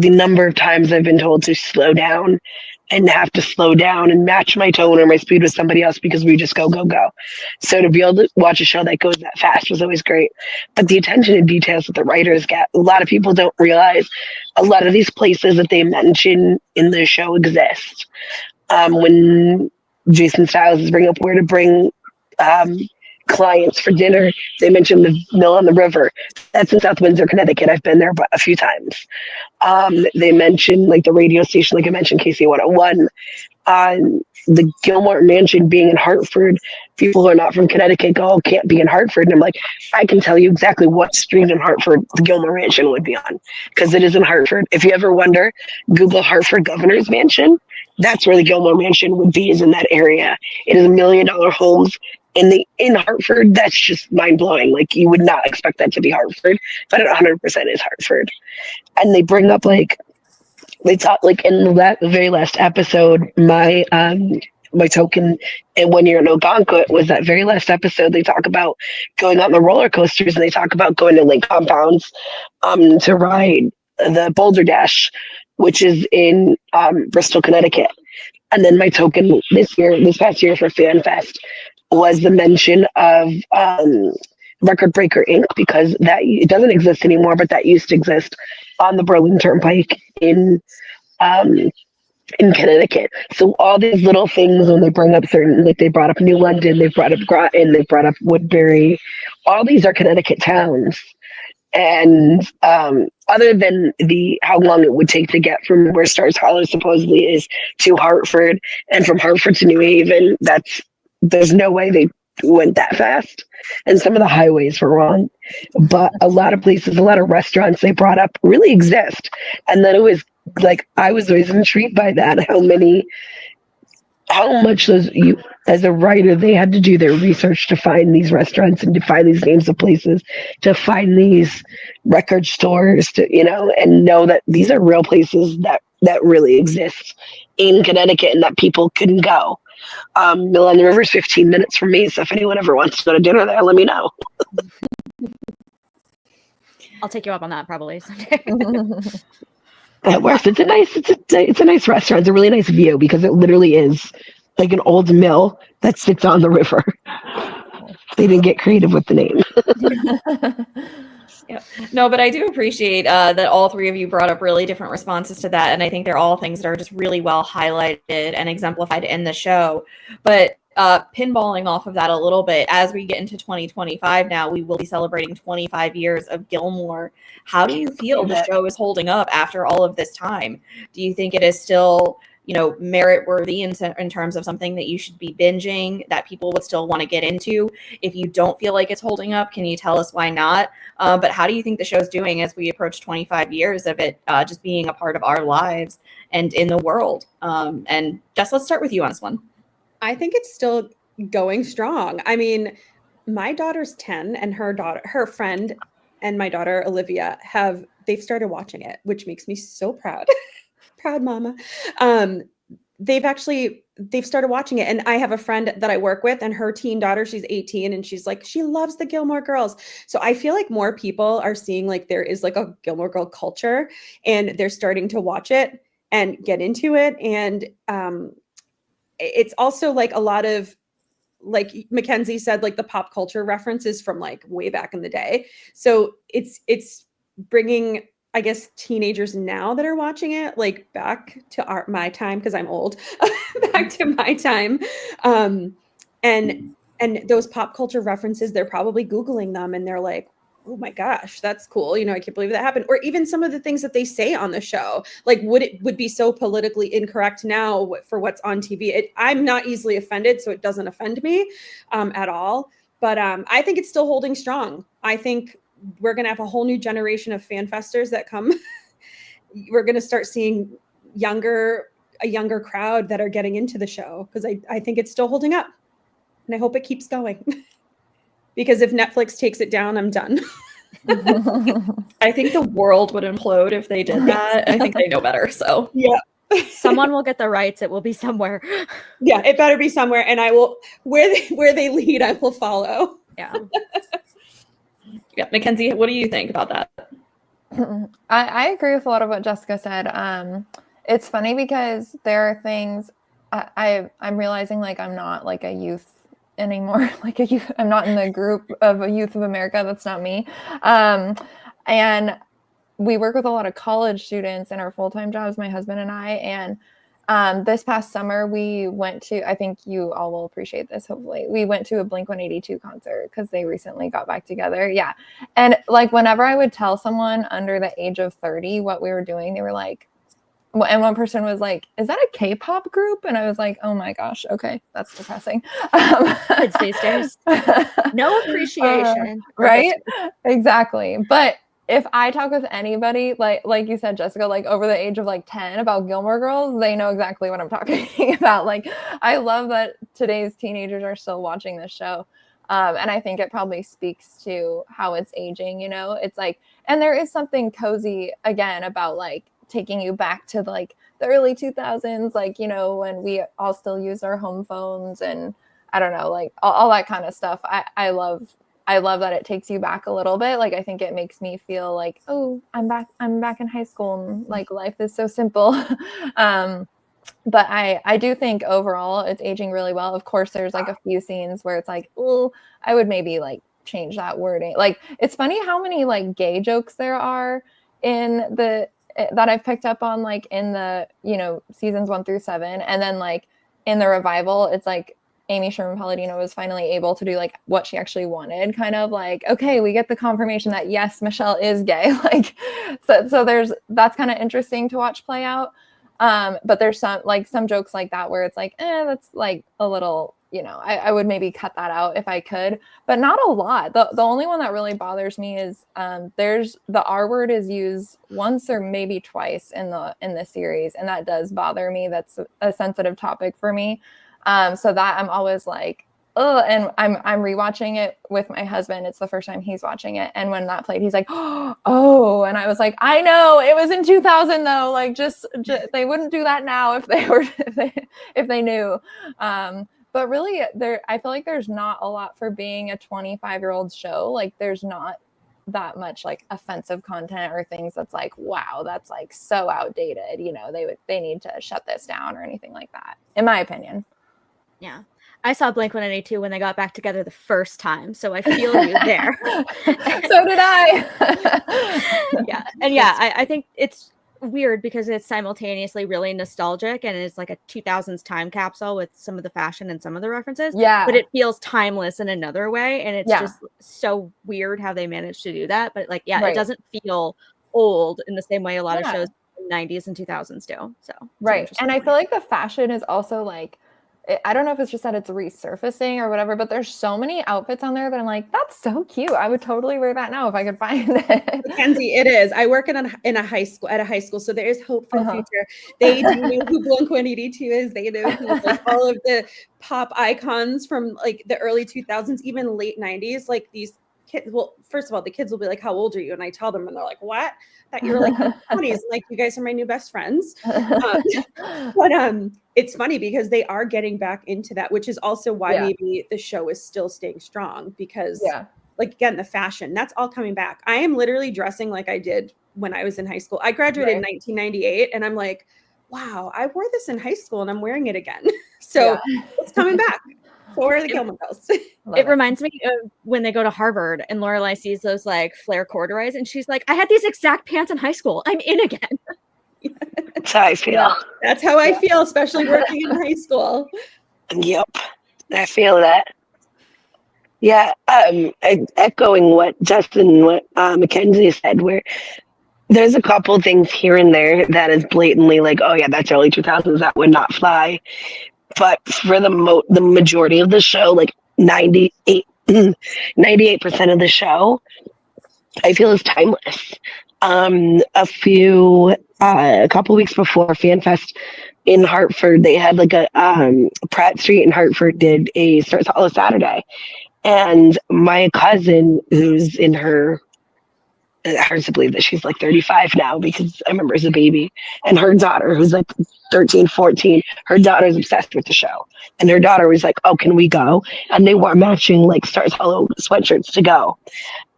the number of times I've been told to slow down, and have to slow down and match my tone or my speed with somebody else, because we just go, go, go. So to be able to watch a show that goes that fast was always great. But the attention to details that the writers get, a lot of people don't realize a lot of these places that they mention in the show exist. When Jason Stiles is bringing up where to bring clients for dinner, they mentioned the mill on the river. That's in South Windsor, Connecticut. I've been there a few times. They mentioned like the radio station, like I mentioned, KC 101. The Gilmore Mansion being in Hartford. People who are not from Connecticut go, oh, can't be in Hartford. And I'm like, I can tell you exactly what street in Hartford the Gilmore Mansion would be on, because it is in Hartford. If you ever wonder, Google Hartford Governor's Mansion. That's where the Gilmore Mansion would be, is in that area. It is $1 million homes in Hartford. That's just mind blowing. Like, you would not expect that to be Hartford, but it 100% is Hartford. And they bring up like they talk like in that very last episode, my token and 1 year in Algonquin was that very last episode. They talk about going on the roller coasters, and they talk about going to lake compounds to ride the Boulder Dash, which is in Bristol, Connecticut. And then my token this past year for Fan Fest was the mention of Record Breaker Inc. because that it doesn't exist anymore, but that used to exist on the Burlington Turnpike in Connecticut. So all these little things when they bring up certain, like they brought up New London, they brought up Groton, they brought up Woodbury, all these are Connecticut towns. And other than how long it would take to get from where Stars Hollow supposedly is to Hartford, and from Hartford to New Haven, there's no way they went that fast. And some of the highways were wrong. But a lot of places, a lot of restaurants they brought up really exist. And then it was like I was always intrigued by that, how much you as a writer they had to do their research to find these restaurants and to find these names of places, to find these record stores, and know that these are real places that really exist in Connecticut and that people can go. Mill on the River is 15 minutes from me, so if anyone ever wants to go to dinner there, let me know. I'll take you up on that probably someday. That works. It's a nice restaurant. It's a really nice view because it literally is like an old mill that sits on the river. They didn't get creative with the name. Yep. No, but I do appreciate that all three of you brought up really different responses to that. And I think they're all things that are just really well highlighted and exemplified in the show. But pinballing off of that a little bit, as we get into 2025 now, we will be celebrating 25 years of Gilmore. How do you feel the show is holding up after all of this time? Do you think it is still, merit worthy in terms of something that you should be binging, that people would still want to get into? If you don't feel like it's holding up, can you tell us why not? But how do you think the show's doing as we approach 25 years of it just being a part of our lives and in the world? And Jess, let's start with you on this one. I think it's still going strong. I mean, my daughter's 10 and her friend and my daughter Olivia they've started watching it, which makes me so proud. Proud mama. They've started watching it, and I have a friend that I work with, and her teen daughter, she's 18, and she's like, she loves the Gilmore Girls. So I feel like more people are seeing like there is like a Gilmore Girl culture, and they're starting to watch it and get into it. And it's also like a lot of, like Mackenzie said, like the pop culture references from like way back in the day. So it's bringing, I guess, teenagers now that are watching it, like back to my time, because I'm old, back to my time. And those pop culture references, they're probably Googling them and they're like, oh my gosh, that's cool. I can't believe that happened. Or even some of the things that they say on the show, like would be so politically incorrect now for what's on TV. I'm not easily offended, so it doesn't offend me at all. But I think it's still holding strong. I think we're going to have a whole new generation of fan festers that come. We're going to start seeing a younger crowd that are getting into the show, because I think it's still holding up, and I hope it keeps going. Because if Netflix takes it down, I'm done. I think the world would implode if they did that. I think they know better. So Yeah. Someone will get the rights. It will be somewhere. Yeah, it better be somewhere, and I will, where they lead, I will follow. Yeah. Yeah, Mackenzie, what do you think about that? I agree with a lot of what Jessica said. It's funny because there are things I'm realizing, like, I'm not like a youth anymore. Like a youth, I'm not in the group of a youth of America. That's not me. And we work with a lot of college students in our full-time jobs, my husband and I. And this past summer, we went to, I think you all will appreciate this, hopefully. We went to a Blink-182 concert because they recently got back together. Yeah. And like whenever I would tell someone under the age of 30 what we were doing, they were like, and one person was like, is that a K-pop group? And I was like, oh my gosh, okay, that's depressing. Kids these days. No appreciation. Right? Exactly. But if I talk with anybody, like you said, Jessica, like over the age of like 10 about Gilmore Girls, they know exactly what I'm talking about. Like, I love that today's teenagers are still watching this show. And I think it probably speaks to how it's aging, It's like, and there is something cozy again about like taking you back to like the early 2000s, like, you know, when we all still use our home phones and I don't know, like all that kind of stuff. I love that it takes you back a little bit. Like, I think it makes me feel like, oh, I'm back in high school and like life is so simple. But I do think overall it's aging really well. Of course, there's like a few scenes where it's like, oh, I would maybe like change that wording. Like, it's funny how many like gay jokes there are in that I've picked up on, like in the, you know, seasons 1 through 7. And then like in the revival, it's like Amy Sherman-Palladino was finally able to do like what she actually wanted, kind of like, okay, we get the confirmation that yes, Michelle is gay. Like, so that's kind of interesting to watch play out. But there's some jokes like that where it's like, that's like a little, you know, I would maybe cut that out if I could, but not a lot. The only one that really bothers me is there's the R word is used once or maybe twice in the series, and that does bother me. That's a sensitive topic for me. So that I'm always like, oh, and I'm rewatching it with my husband. It's the first time he's watching it, and when that played, he's like, oh, and I was like, I know it was in 2000 though. Like, just they wouldn't do that now if they knew. But really, I feel like there's not a lot for being a 25-year-old show. Like, there's not that much like offensive content or things that's like, wow, that's like so outdated. You know, they need to shut this down or anything like that, in my opinion. Yeah. I saw Blink-182 when they got back together the first time, so I feel you there. So did I. Yeah. And yeah, I think it's weird because it's simultaneously really nostalgic and it's like a 2000s time capsule with some of the fashion and some of the references. Yeah. But it feels timeless in another way, and it's just so weird how they managed to do that. But like, yeah, It doesn't feel old in the same way a lot of shows in the 90s and 2000s do. So right. And I feel like the fashion is also like, I don't know if it's just that it's resurfacing or whatever, but there's so many outfits on there that I'm like, that's so cute. I would totally wear that now if I could find it. Mackenzie, it is. I work at a high school, so there is hope for the future. They do know who Blink-182 is. They know who like all of the pop icons from like the early 2000s, even late 90s. Like these kids. Well, first of all, the kids will be like, "How old are you?" And I tell them, and they're like, "What?" That you were like in your 20s. Like, you guys are my new best friends. But it's funny because they are getting back into that, which is also why maybe the show is still staying strong because like, again, the fashion, that's all coming back. I am literally dressing like I did when I was in high school. I graduated in 1998 and I'm like, wow, I wore this in high school and I'm wearing it again. So it's coming back. So where are the Gilmore Girls? It reminds me of when they go to Harvard and Lorelai sees those like flare corduroys and she's like, I had these exact pants in high school. I'm in again. That's how I feel. Yeah, that's how I feel, especially working in high school. Yep. I feel that. Yeah. Echoing what Mackenzie said, where there's a couple things here and there that is blatantly like, oh yeah, that's early 2000s, that would not fly. But for the majority of the show, like 98% of the show, I feel is timeless. A couple weeks before FanFest in Hartford, they had like a Pratt Street in Hartford did a Stars Hollow Saturday, and my cousin, who's in her, hard to believe that she's like 35 now because I remember as a baby, and her daughter, who's like 13, 14, her daughter's obsessed with the show, and her daughter was like, oh, can we go? And they wore matching like Stars Hollow sweatshirts to go.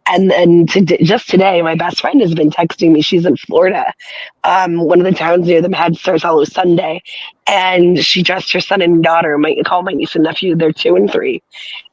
And then just today, my best friend has been texting me. She's in Florida. One of the towns near them had Stars Hollow Sunday, and she dressed her son and daughter, call my niece and nephew, they're 2 and 3,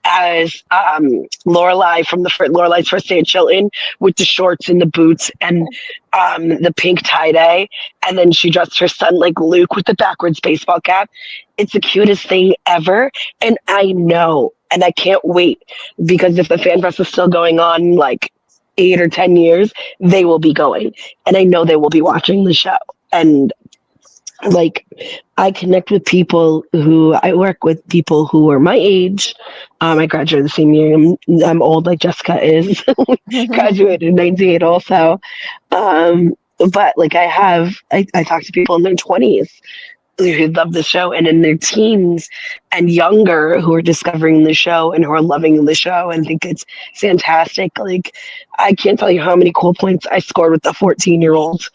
as Lorelai from Lorelai's first day at Chilton, with the shorts and the boots and the pink tie-dye. And then she dressed her son like Luke with the backwards baseball cap. It's the cutest thing ever. And I know, and I can't wait, because if the FanFest is still going on like 8 or 10 years, they will be going. And I know they will be watching the show. And like, I connect with people I work with people who are my age. I graduated the same year. I'm old like Jessica is. Graduated in 98 also. But like I talk to people in their 20s, who love the show and in their teens and younger who are discovering the show and who are loving the show and think it's fantastic. Like, I can't tell you how many cool points I scored with the 14-year-old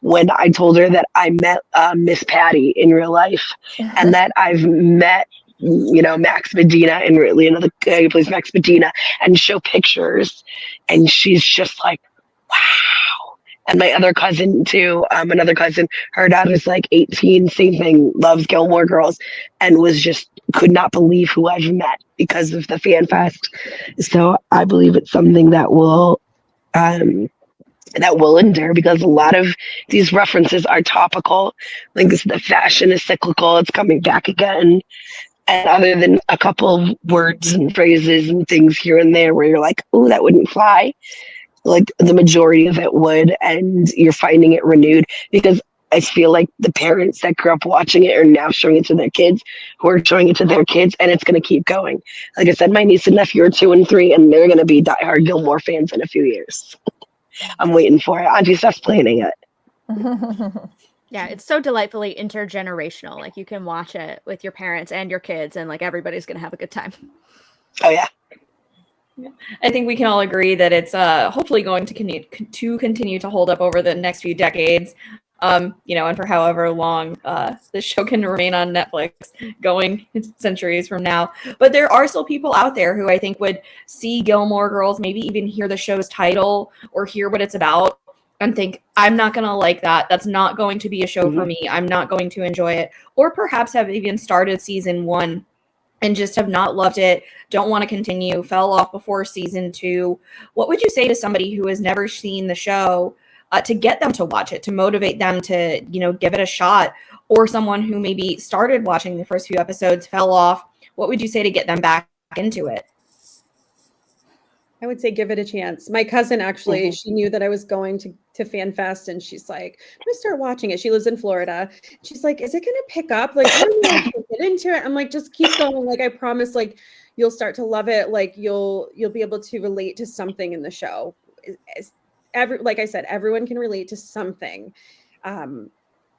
when I told her that I met Miss Patty in real life and that I've met Max Medina and really another guy who plays Max Medina and show pictures. And she's just like, wow. And my other cousin too, another cousin, her daughter is like 18, same thing, loves Gilmore Girls, and was just could not believe who I've met because of the fan fest. So I believe it's something that will endure because a lot of these references are topical. Like the fashion is cyclical, it's coming back again. And other than a couple of words and phrases and things here and there where you're like, oh, that wouldn't fly, like the majority of it would, and you're finding it renewed because I feel like the parents that grew up watching it are now showing it to their kids who are showing it to their kids, and it's going to keep going. Like I said, my niece and nephew are 2 and 3, and they're going to be diehard Gilmore fans in a few years. I'm waiting for it. Auntie Steph's planning it. Yeah, it's so delightfully intergenerational. Like you can watch it with your parents and your kids, and like everybody's going to have a good time. Oh, yeah. I think we can all agree that it's hopefully going to continue to hold up over the next few decades, and for however long this show can remain on Netflix going centuries from now. But there are still people out there who I think would see Gilmore Girls, maybe even hear the show's title or hear what it's about and think, I'm not going to like that. That's not going to be a show for me. I'm not going to enjoy it. Or perhaps have even started season 1 and just have not loved it, don't want to continue, fell off before season 2. What would you say to somebody who has never seen the show to get them to watch it, to motivate them to, give it a shot? Or someone who maybe started watching the first few episodes, fell off. What would you say to get them back into it? I would say give it a chance. My cousin actually, she knew that I was going to FanFest, and she's like, I'm gonna start watching it. She lives in Florida. She's like, is it gonna pick up? Like, I don't know if I can get into it. I'm like, just keep going. Like, I promise, like, you'll start to love it. Like, you'll be able to relate to something in the show. Like I said, everyone can relate to something.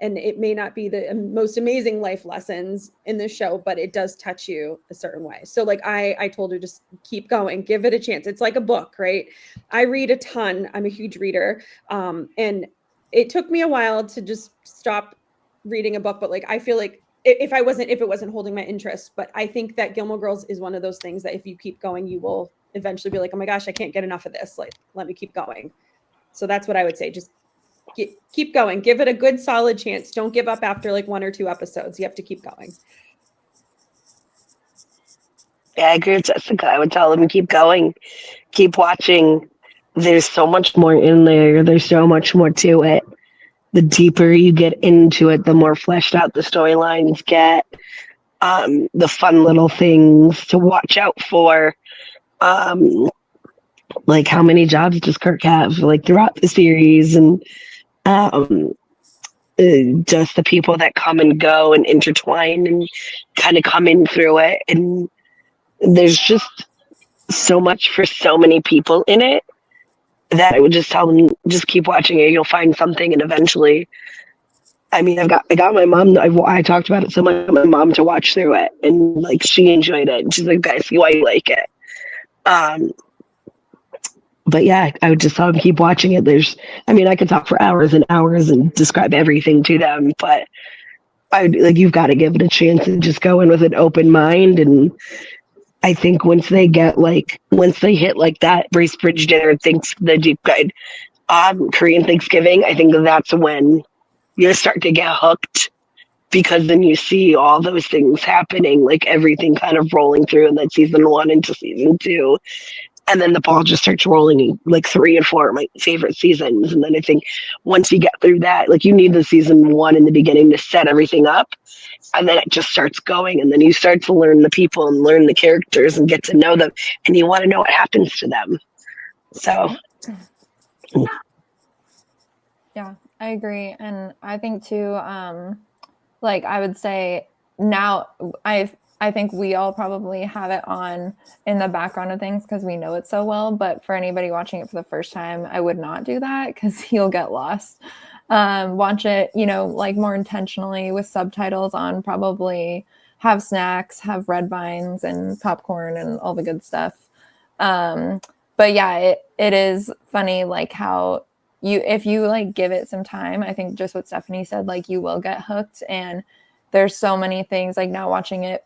And it may not be the most amazing life lessons in the show, but it does touch you a certain way. So like I told her, just keep going, give it a chance. It's like a book, right? I read a ton. I'm a huge reader. And it took me a while to just stop reading a book, but like, I feel like if it wasn't holding my interest, but I think that Gilmore Girls is one of those things that if you keep going, you will eventually be like, oh my gosh, I can't get enough of this. Like, let me keep going. So that's what I would say. Just keep going. Give it a good, solid chance. Don't give up after like 1 or 2 episodes. You have to keep going. Yeah, I agree with Jessica. I would tell them keep going, keep watching. There's so much more in there. There's so much more to it. The deeper you get into it, the more fleshed out the storylines get. The fun little things to watch out for. Like how many jobs does Kirk have like throughout the series, and just the people that come and go and intertwine and kind of come in through it. And there's just so much for so many people in it that I would just tell them, just keep watching it. You'll find something. And eventually, I mean, I got my mom, I talked about it so much, my mom to watch through it, and like, she enjoyed it. And she's like, I see why you like it. But yeah, I would just tell them keep watching it. I could talk for hours and hours and describe everything to them, but I would you've got to give it a chance and just go in with an open mind. And I think once they hit like that Bracebridge dinner, the deep guide, Korean Thanksgiving, I think that's when you start to get hooked, because then you see all those things happening, like everything kind of rolling through in that season 1 into season 2. And then the ball just starts rolling. Like 3 and 4 are my favorite seasons. And then I think once you get through that, like you need the season 1 in the beginning to set everything up. And then it just starts going. And then you start to learn the people and learn the characters and get to know them. And you want to know what happens to them. So. Yeah, I agree. And I think too, like I would say now I think we all probably have it on in the background of things because we know it so well. But for anybody watching it for the first time, I would not do that because you'll get lost. watch it, you know, like more intentionally with subtitles on, probably have snacks, have red vines and popcorn and all the good stuff. But yeah, it is funny, like how if you like give it some time, I think just what Stephanie said, like you will get hooked. And there's so many things, like now watching it,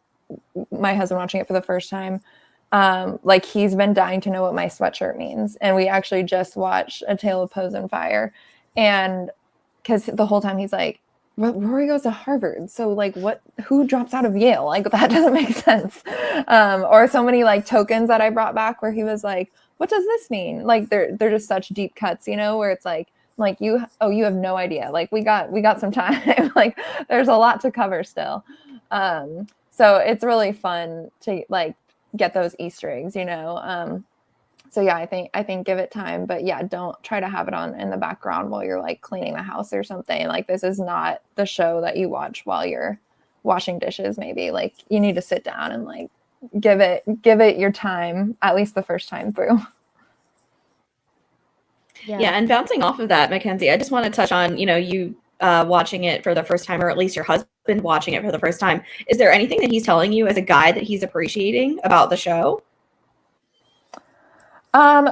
my husband watching it for the first time, like he's been dying to know what my sweatshirt means. And we actually just watched A Tale of Pose and Fire. And because the whole time he's like, Rory goes to Harvard, so like who drops out of Yale? Like that doesn't make sense. Or so many like tokens that I brought back where he was like, what does this mean? Like they're just such deep cuts, you know, where it's like you have no idea. Like we got some time. Like there's a lot to cover still. So it's really fun to like get those Easter eggs, you know. So yeah, I think give it time, but yeah, don't try to have it on in the background while you're like cleaning the house or something. Like this is not the show that you watch while you're washing dishes. Maybe like you need to sit down and like give it your time, at least the first time through. Yeah, and bouncing off of that, Mackenzie, I just want to touch on, you know, you watching it for the first time, or at least your husband watching it for the first time. Is there anything that he's telling you as a guide that he's appreciating about the show?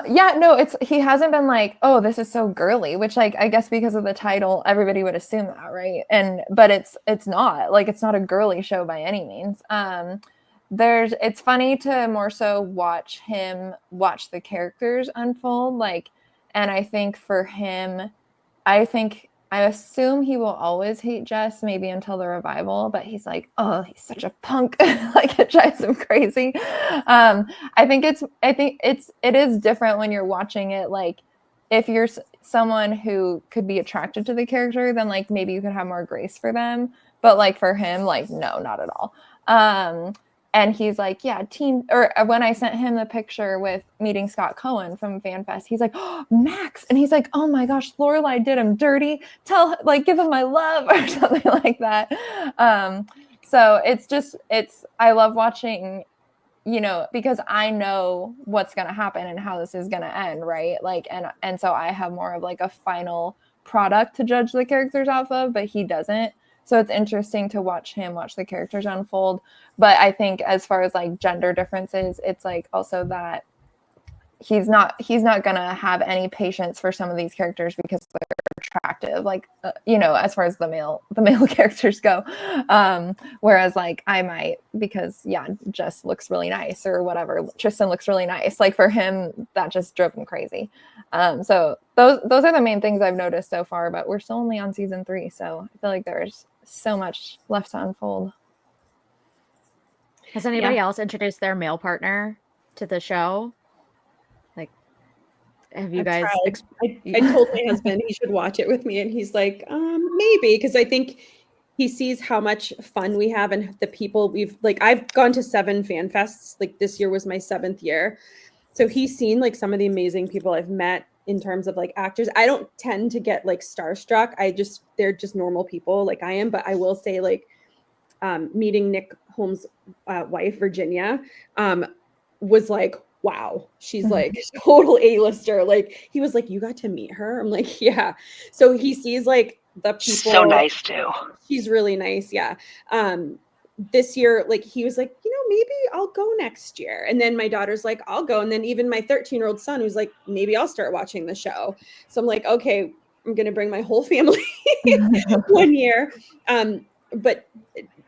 Yeah, no, he hasn't been like, oh, this is so girly, which like, I guess because of the title, everybody would assume that, right? But it's not like, it's not a girly show by any means. It's funny to more so watch the characters unfold. Like, and I think for him, I assume he will always hate Jess, maybe until the revival, but he's like, oh, he's such a punk. Like it drives him crazy. I think it is different when you're watching it. Like if you're someone who could be attracted to the character, then like maybe you could have more grace for them. But like for him, like, no, not at all. And he's like, yeah, or when I sent him the picture with meeting Scott Cohen from FanFest, he's like, oh, Max. And he's like, oh my gosh, Lorelai did him dirty. Give him my love or something like that. So I love watching, you know, because I know what's going to happen and how this is going to end. Right. Like, and so I have more of like a final product to judge the characters off of, but he doesn't. So it's interesting to watch the characters unfold. But I think as far as like gender differences, it's like also that he's not going to have any patience for some of these characters because they're attractive, like, you know, as far as the male characters go. Whereas like I might, because yeah, Jess looks really nice or whatever. Tristan looks really nice. Like for him, that just drove him crazy. So those are the main things I've noticed so far, but we're still only on season 3. So I feel like there's so much left to unfold. Has anybody else introduced their male partner to the show? Like, have you guys? I told my husband he should watch it with me, and he's like, maybe, because I think he sees how much fun we have and the people I've gone to 7 fan fests. Like this year was my 7th year. So he's seen like some of the amazing people I've met in terms of like actors. I don't tend to get like starstruck. They're just normal people like I am. But I will say like meeting Nick Holmes' wife, Virginia, was like, wow, she's like total A-lister. Like he was like, you got to meet her? I'm like, yeah. So he sees like the people. So nice too. She's really nice. Yeah. This year, like he was like, you know, maybe I'll go next year. And then my daughter's like, I'll go. And then even my 13-year-old son who's like, maybe I'll start watching the show. So I'm like, okay, I'm going to bring my whole family one year. But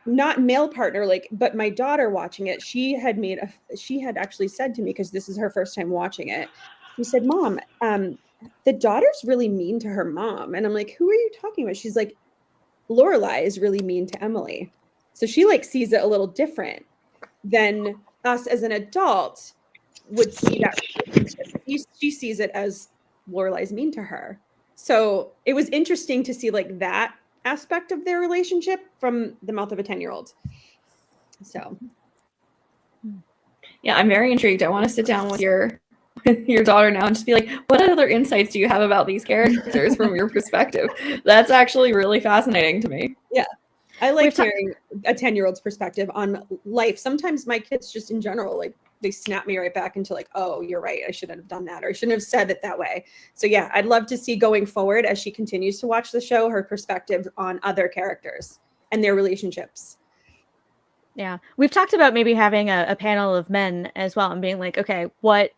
not male partner, like, but my daughter watching it, she had actually said to me, because this is her first time watching it. She said, Mom, the daughter's really mean to her mom. And I'm like, who are you talking about? She's like, Lorelai is really mean to Emily. So she like sees it a little different than us as an adult would see that relationship. She sees it as Lorelai's mean to her. So it was interesting to see like that aspect of their relationship from the mouth of a 10-year-old. So yeah, I'm very intrigued. I want to sit down with your daughter now and just be like, what other insights do you have about these characters from your perspective? That's actually really fascinating to me. Yeah. I like hearing a 10-year-old's perspective on life. Sometimes my kids just in general, like they snap me right back into like, oh, you're right, I shouldn't have done that, or I shouldn't have said it that way. So yeah, I'd love to see going forward as she continues to watch the show, her perspective on other characters and their relationships. Yeah. We've talked about maybe having a panel of men as well and being like, okay, what,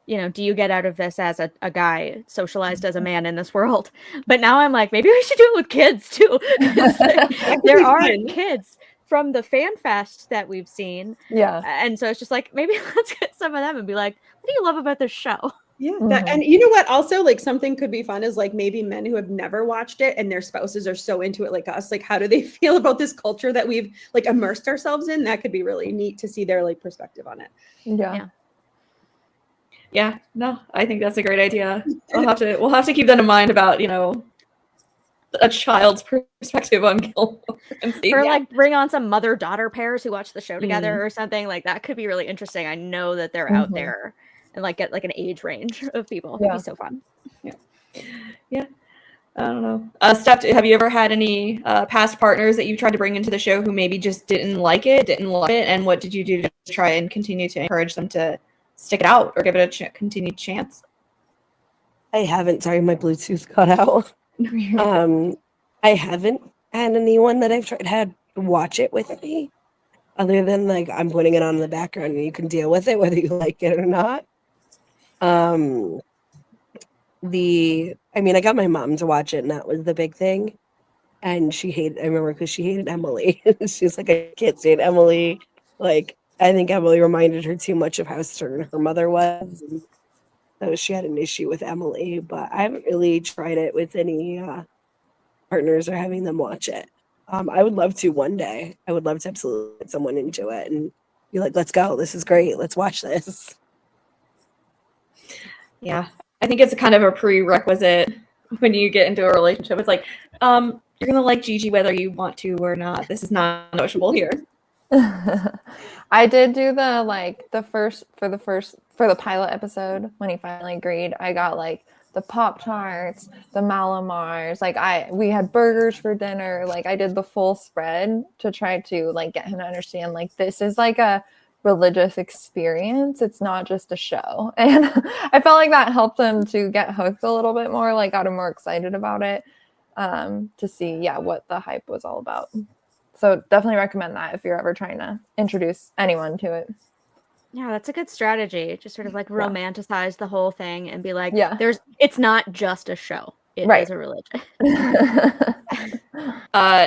do you get out of this as a guy socialized as a man in this world? But now I'm like, maybe we should do it with kids too. There are kids from the fan fest that we've seen. Yeah. And so it's just like, maybe let's get some of them and be like, what do you love about this show? Yeah. And you know what? Also, like, something could be fun is like maybe men who have never watched it and their spouses are so into it like us. Like, how do they feel about this culture that we've like immersed ourselves in? That could be really neat to see their like perspective on it. Yeah, no, I think that's a great idea. We'll have to keep that in mind about, a child's perspective on Gilmore. Or like bring on some mother-daughter pairs who watch the show together or something. Like that could be really interesting. I know that they're out there and like get like an age range of people. It'd be so fun. Yeah. I don't know. Steph, have you ever had any past partners that you tried to bring into the show who maybe just didn't love it? And what did you do to try and continue to encourage them to stick it out or give it a continued chance? I haven't. Sorry, my Bluetooth cut out. I haven't had anyone that I've had watch it with me, other than like I'm putting it on in the background and you can deal with it whether you like it or not. I got my mom to watch it, and that was the big thing. And I remember because she hated Emily. She's like, I can't stand Emily. Like, I think Emily reminded her too much of how stern her mother was. And so she had an issue with Emily, but I haven't really tried it with any partners or having them watch it. I would love to one day. I would love to absolutely get someone into it and be like, let's go. This is great. Let's watch this. Yeah. I think it's a kind of a prerequisite when you get into a relationship. It's like, you're going to like Gigi whether you want to or not. This is not negotiable here. I did do for the pilot episode when he finally agreed. I got like the Pop-Tarts, the Malamars, we had burgers for dinner. Like I did the full spread to try to like get him to understand like this is like a religious experience. It's not just a show. And I felt like that helped him to get hooked a little bit more, like got him more excited about it, to see what the hype was all about. So definitely recommend that if you're ever trying to introduce anyone to it. Yeah, that's a good strategy. Just sort of like romanticize the whole thing and be like, it's not just a show. It is a religion.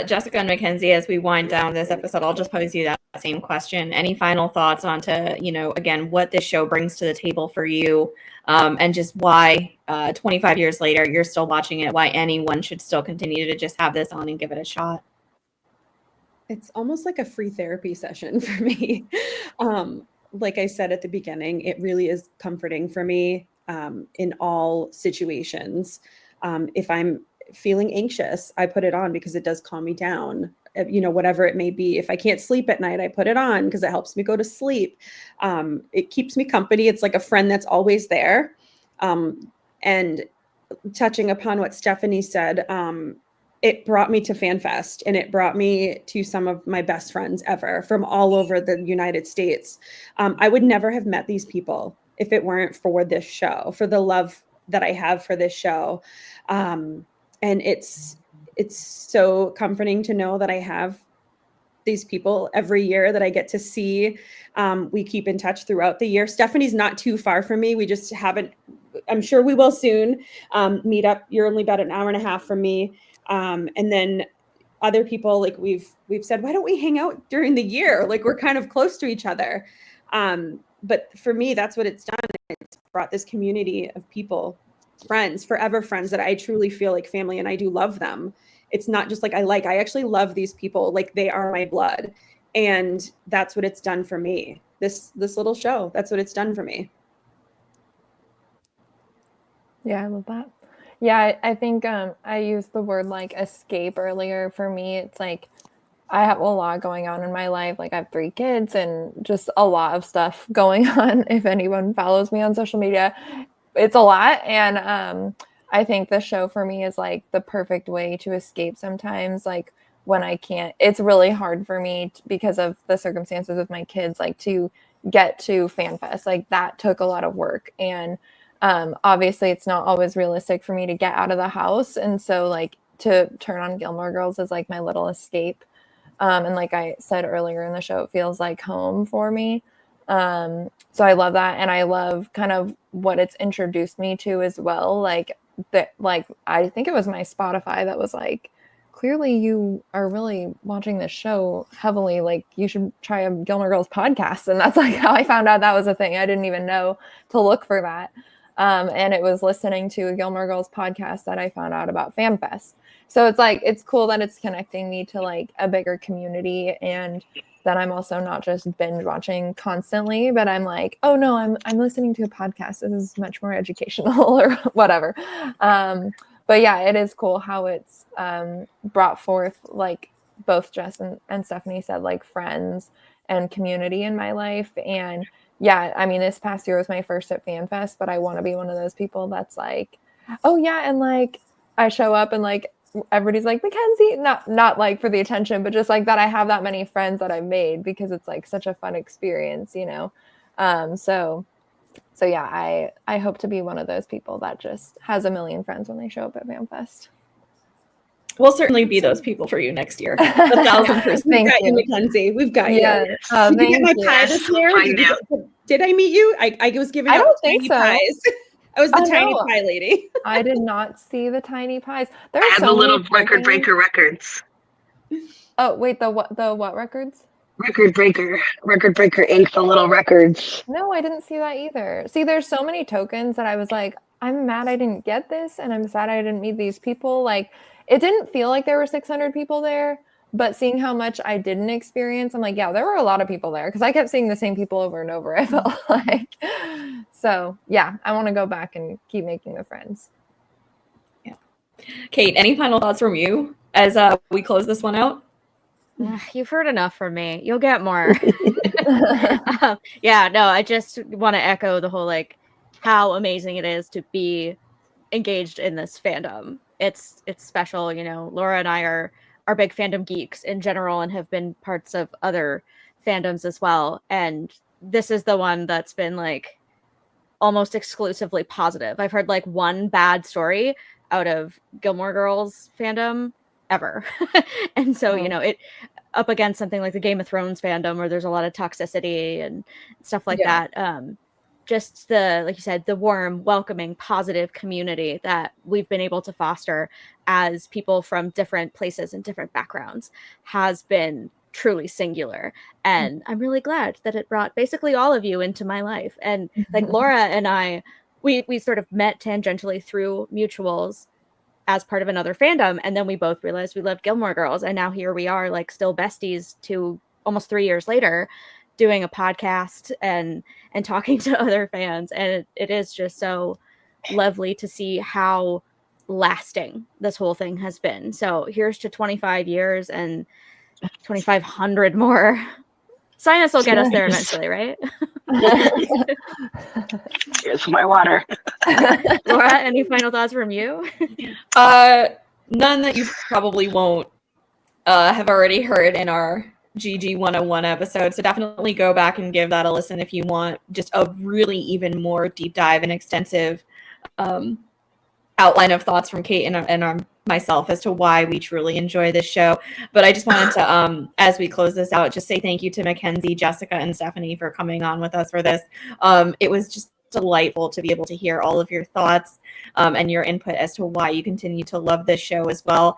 Jessica and Mackenzie, as we wind down this episode, I'll just pose you that same question. Any final thoughts onto, again, what this show brings to the table for you, and just why 25 years later you're still watching it, why anyone should still continue to just have this on and give it a shot? It's almost like a free therapy session for me. Like I said at the beginning, it really is comforting for me in all situations. If I'm feeling anxious, I put it on because it does calm me down, whatever it may be. If I can't sleep at night, I put it on because it helps me go to sleep. It keeps me company. It's like a friend that's always there. And touching upon what Stephanie said, it brought me to FanFest, and it brought me to some of my best friends ever from all over the United States. I would never have met these people if it weren't for this show, for the love that I have for this show. And it's so comforting to know that I have these people every year that I get to see. We keep in touch throughout the year. Stephanie's not too far from me. We just haven't, I'm sure we will soon meet up. You're only about an hour and a half from me. And then other people, like we've said, why don't we hang out during the year? Like we're kind of close to each other. But for me, that's what it's done. It's brought this community of people, friends, forever friends that I truly feel like family, and I do love them. It's not just like I actually love these people. Like they are my blood. And that's what it's done for me. This little show, that's what it's done for me. Yeah, I love that. Yeah, I think I used the word like escape earlier. For me, it's like I have a lot going on in my life. Like I have 3 kids and just a lot of stuff going on. If anyone follows me on social media, it's a lot. And I think the show for me is like the perfect way to escape sometimes. Like when I can't, it's really hard for me because of the circumstances with my kids, like to get to FanFest. Like that took a lot of work, and obviously it's not always realistic for me to get out of the house, and so like to turn on Gilmore Girls is like my little escape. And like I said earlier in the show, it feels like home for me. So I love that, and I love kind of what it's introduced me to as well. Like that, like I think it was my Spotify that was like, clearly you are really watching this show heavily. Like you should try a Gilmore Girls podcast, and that's like how I found out that was a thing. I didn't even know to look for that. And it was listening to a Gilmore Girls podcast that I found out about FanFest. So it's like, it's cool that it's connecting me to like a bigger community, and that I'm also not just binge watching constantly, but I'm like, oh no, I'm listening to a podcast. This is much more educational or whatever. But yeah, it is cool how it's brought forth, like both Jess and Stephanie said, like friends and community in my life. And yeah, I mean, this past year was my first at FanFest, but I want to be one of those people that's like, oh yeah, and like I show up and like everybody's like, Mackenzie, not like for the attention, but just like that I have that many friends that I've made, because it's like such a fun experience, you know. So yeah, I hope to be one of those people that just has a million friends when they show up at FanFest. We'll certainly be those people for you next year. 1,000%. We've got you, Mackenzie. We've got you. Yeah. Did you get my pie this year? Did I meet you? I was giving out tiny pies. I was the tiny pie lady. I did not see the tiny pies. I have the little record breaker records. Oh wait, the what records? Record Breaker Inc. The little records. No, I didn't see that either. See, there's so many tokens that I was like, I'm mad I didn't get this, and I'm sad I didn't meet these people. Like, it didn't feel like there were 600 people there, but seeing how much I didn't experience, I'm like, yeah, there were a lot of people there, because I kept seeing the same people over and over, I felt like. So yeah, I want to go back and keep making the friends. Yeah. Kate, any final thoughts from you as we close this one out? You've heard enough from me. You'll get more. Yeah, no, I just want to echo the whole, like, how amazing it is to be engaged in this fandom. It's special, you know. Laura and I are big fandom geeks in general and have been parts of other fandoms as well. And this is the one that's been like almost exclusively positive. I've heard like one bad story out of Gilmore Girls fandom ever. And so, you know, it up against something like the Game of Thrones fandom where there's a lot of toxicity and stuff like that. Just the, like you said, the warm, welcoming, positive community that we've been able to foster as people from different places and different backgrounds has been truly singular. And I'm really glad that it brought basically all of you into my life. And like Laura and I, we sort of met tangentially through mutuals as part of another fandom. And then we both realized we loved Gilmore Girls. And now here we are, like, still besties almost 3 years later, doing a podcast and talking to other fans. And it is just so lovely to see how lasting this whole thing has been. So here's to 25 years and 2,500 more. Sinus will get us there eventually, right? Here's my water. Laura, any final thoughts from you? None that you probably won't have already heard in our GG 101 episode. So definitely go back and give that a listen if you want just a really even more deep dive and extensive outline of thoughts from Kate and myself as to why we truly enjoy this show. But I just wanted to, as we close this out, just say thank you to Mackenzie, Jessica, and Stephanie for coming on with us for this. It was just delightful to be able to hear all of your thoughts and your input as to why you continue to love this show as well.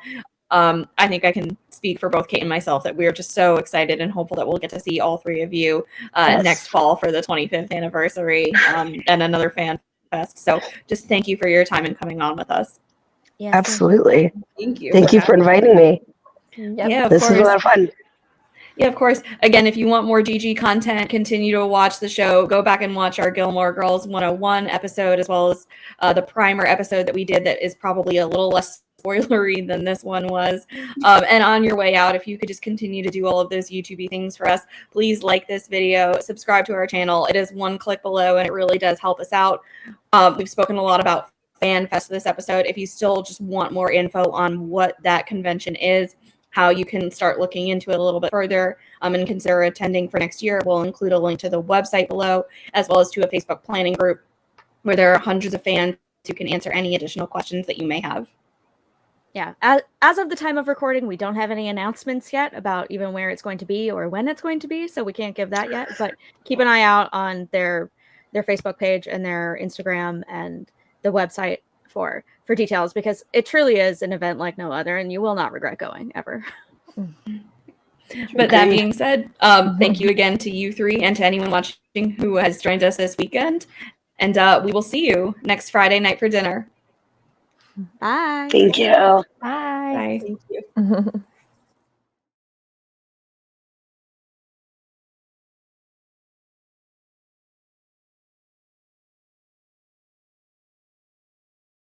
I think I can speak for both Kate and myself that we are just so excited and hopeful that we'll get to see all three of you next fall for the 25th anniversary and another fan fest. So just thank you for your time and coming on with us. Yes, absolutely. Thank you. Thank you for inviting me. Yeah, this is a lot of fun. Yeah, of course. Again, if you want more GG content, continue to watch the show. Go back and watch our Gilmore Girls 101 episode, as well as the primer episode that we did that is probably a little less spoilery than this one was. And on your way out, if you could just continue to do all of those YouTube things for us, please like this video, subscribe to our channel. It is one click below, and it really does help us out. We've spoken a lot about FanFest this episode. If you still just want more info on what that convention is, how you can start looking into it a little bit further and consider attending for next year. We'll include a link to the website below, as well as to a Facebook planning group where there are hundreds of fans who can answer any additional questions that you may have. Yeah, as of the time of recording, we don't have any announcements yet about even where it's going to be or when it's going to be, so we can't give that yet. But keep an eye out on their Facebook page and their Instagram and the website for details, because it truly is an event like no other, and you will not regret going ever. But that being said, thank you again to you three and to anyone watching who has joined us this weekend. And we will see you next Friday night for dinner. Bye. Thank you. Bye. Bye. Thank you.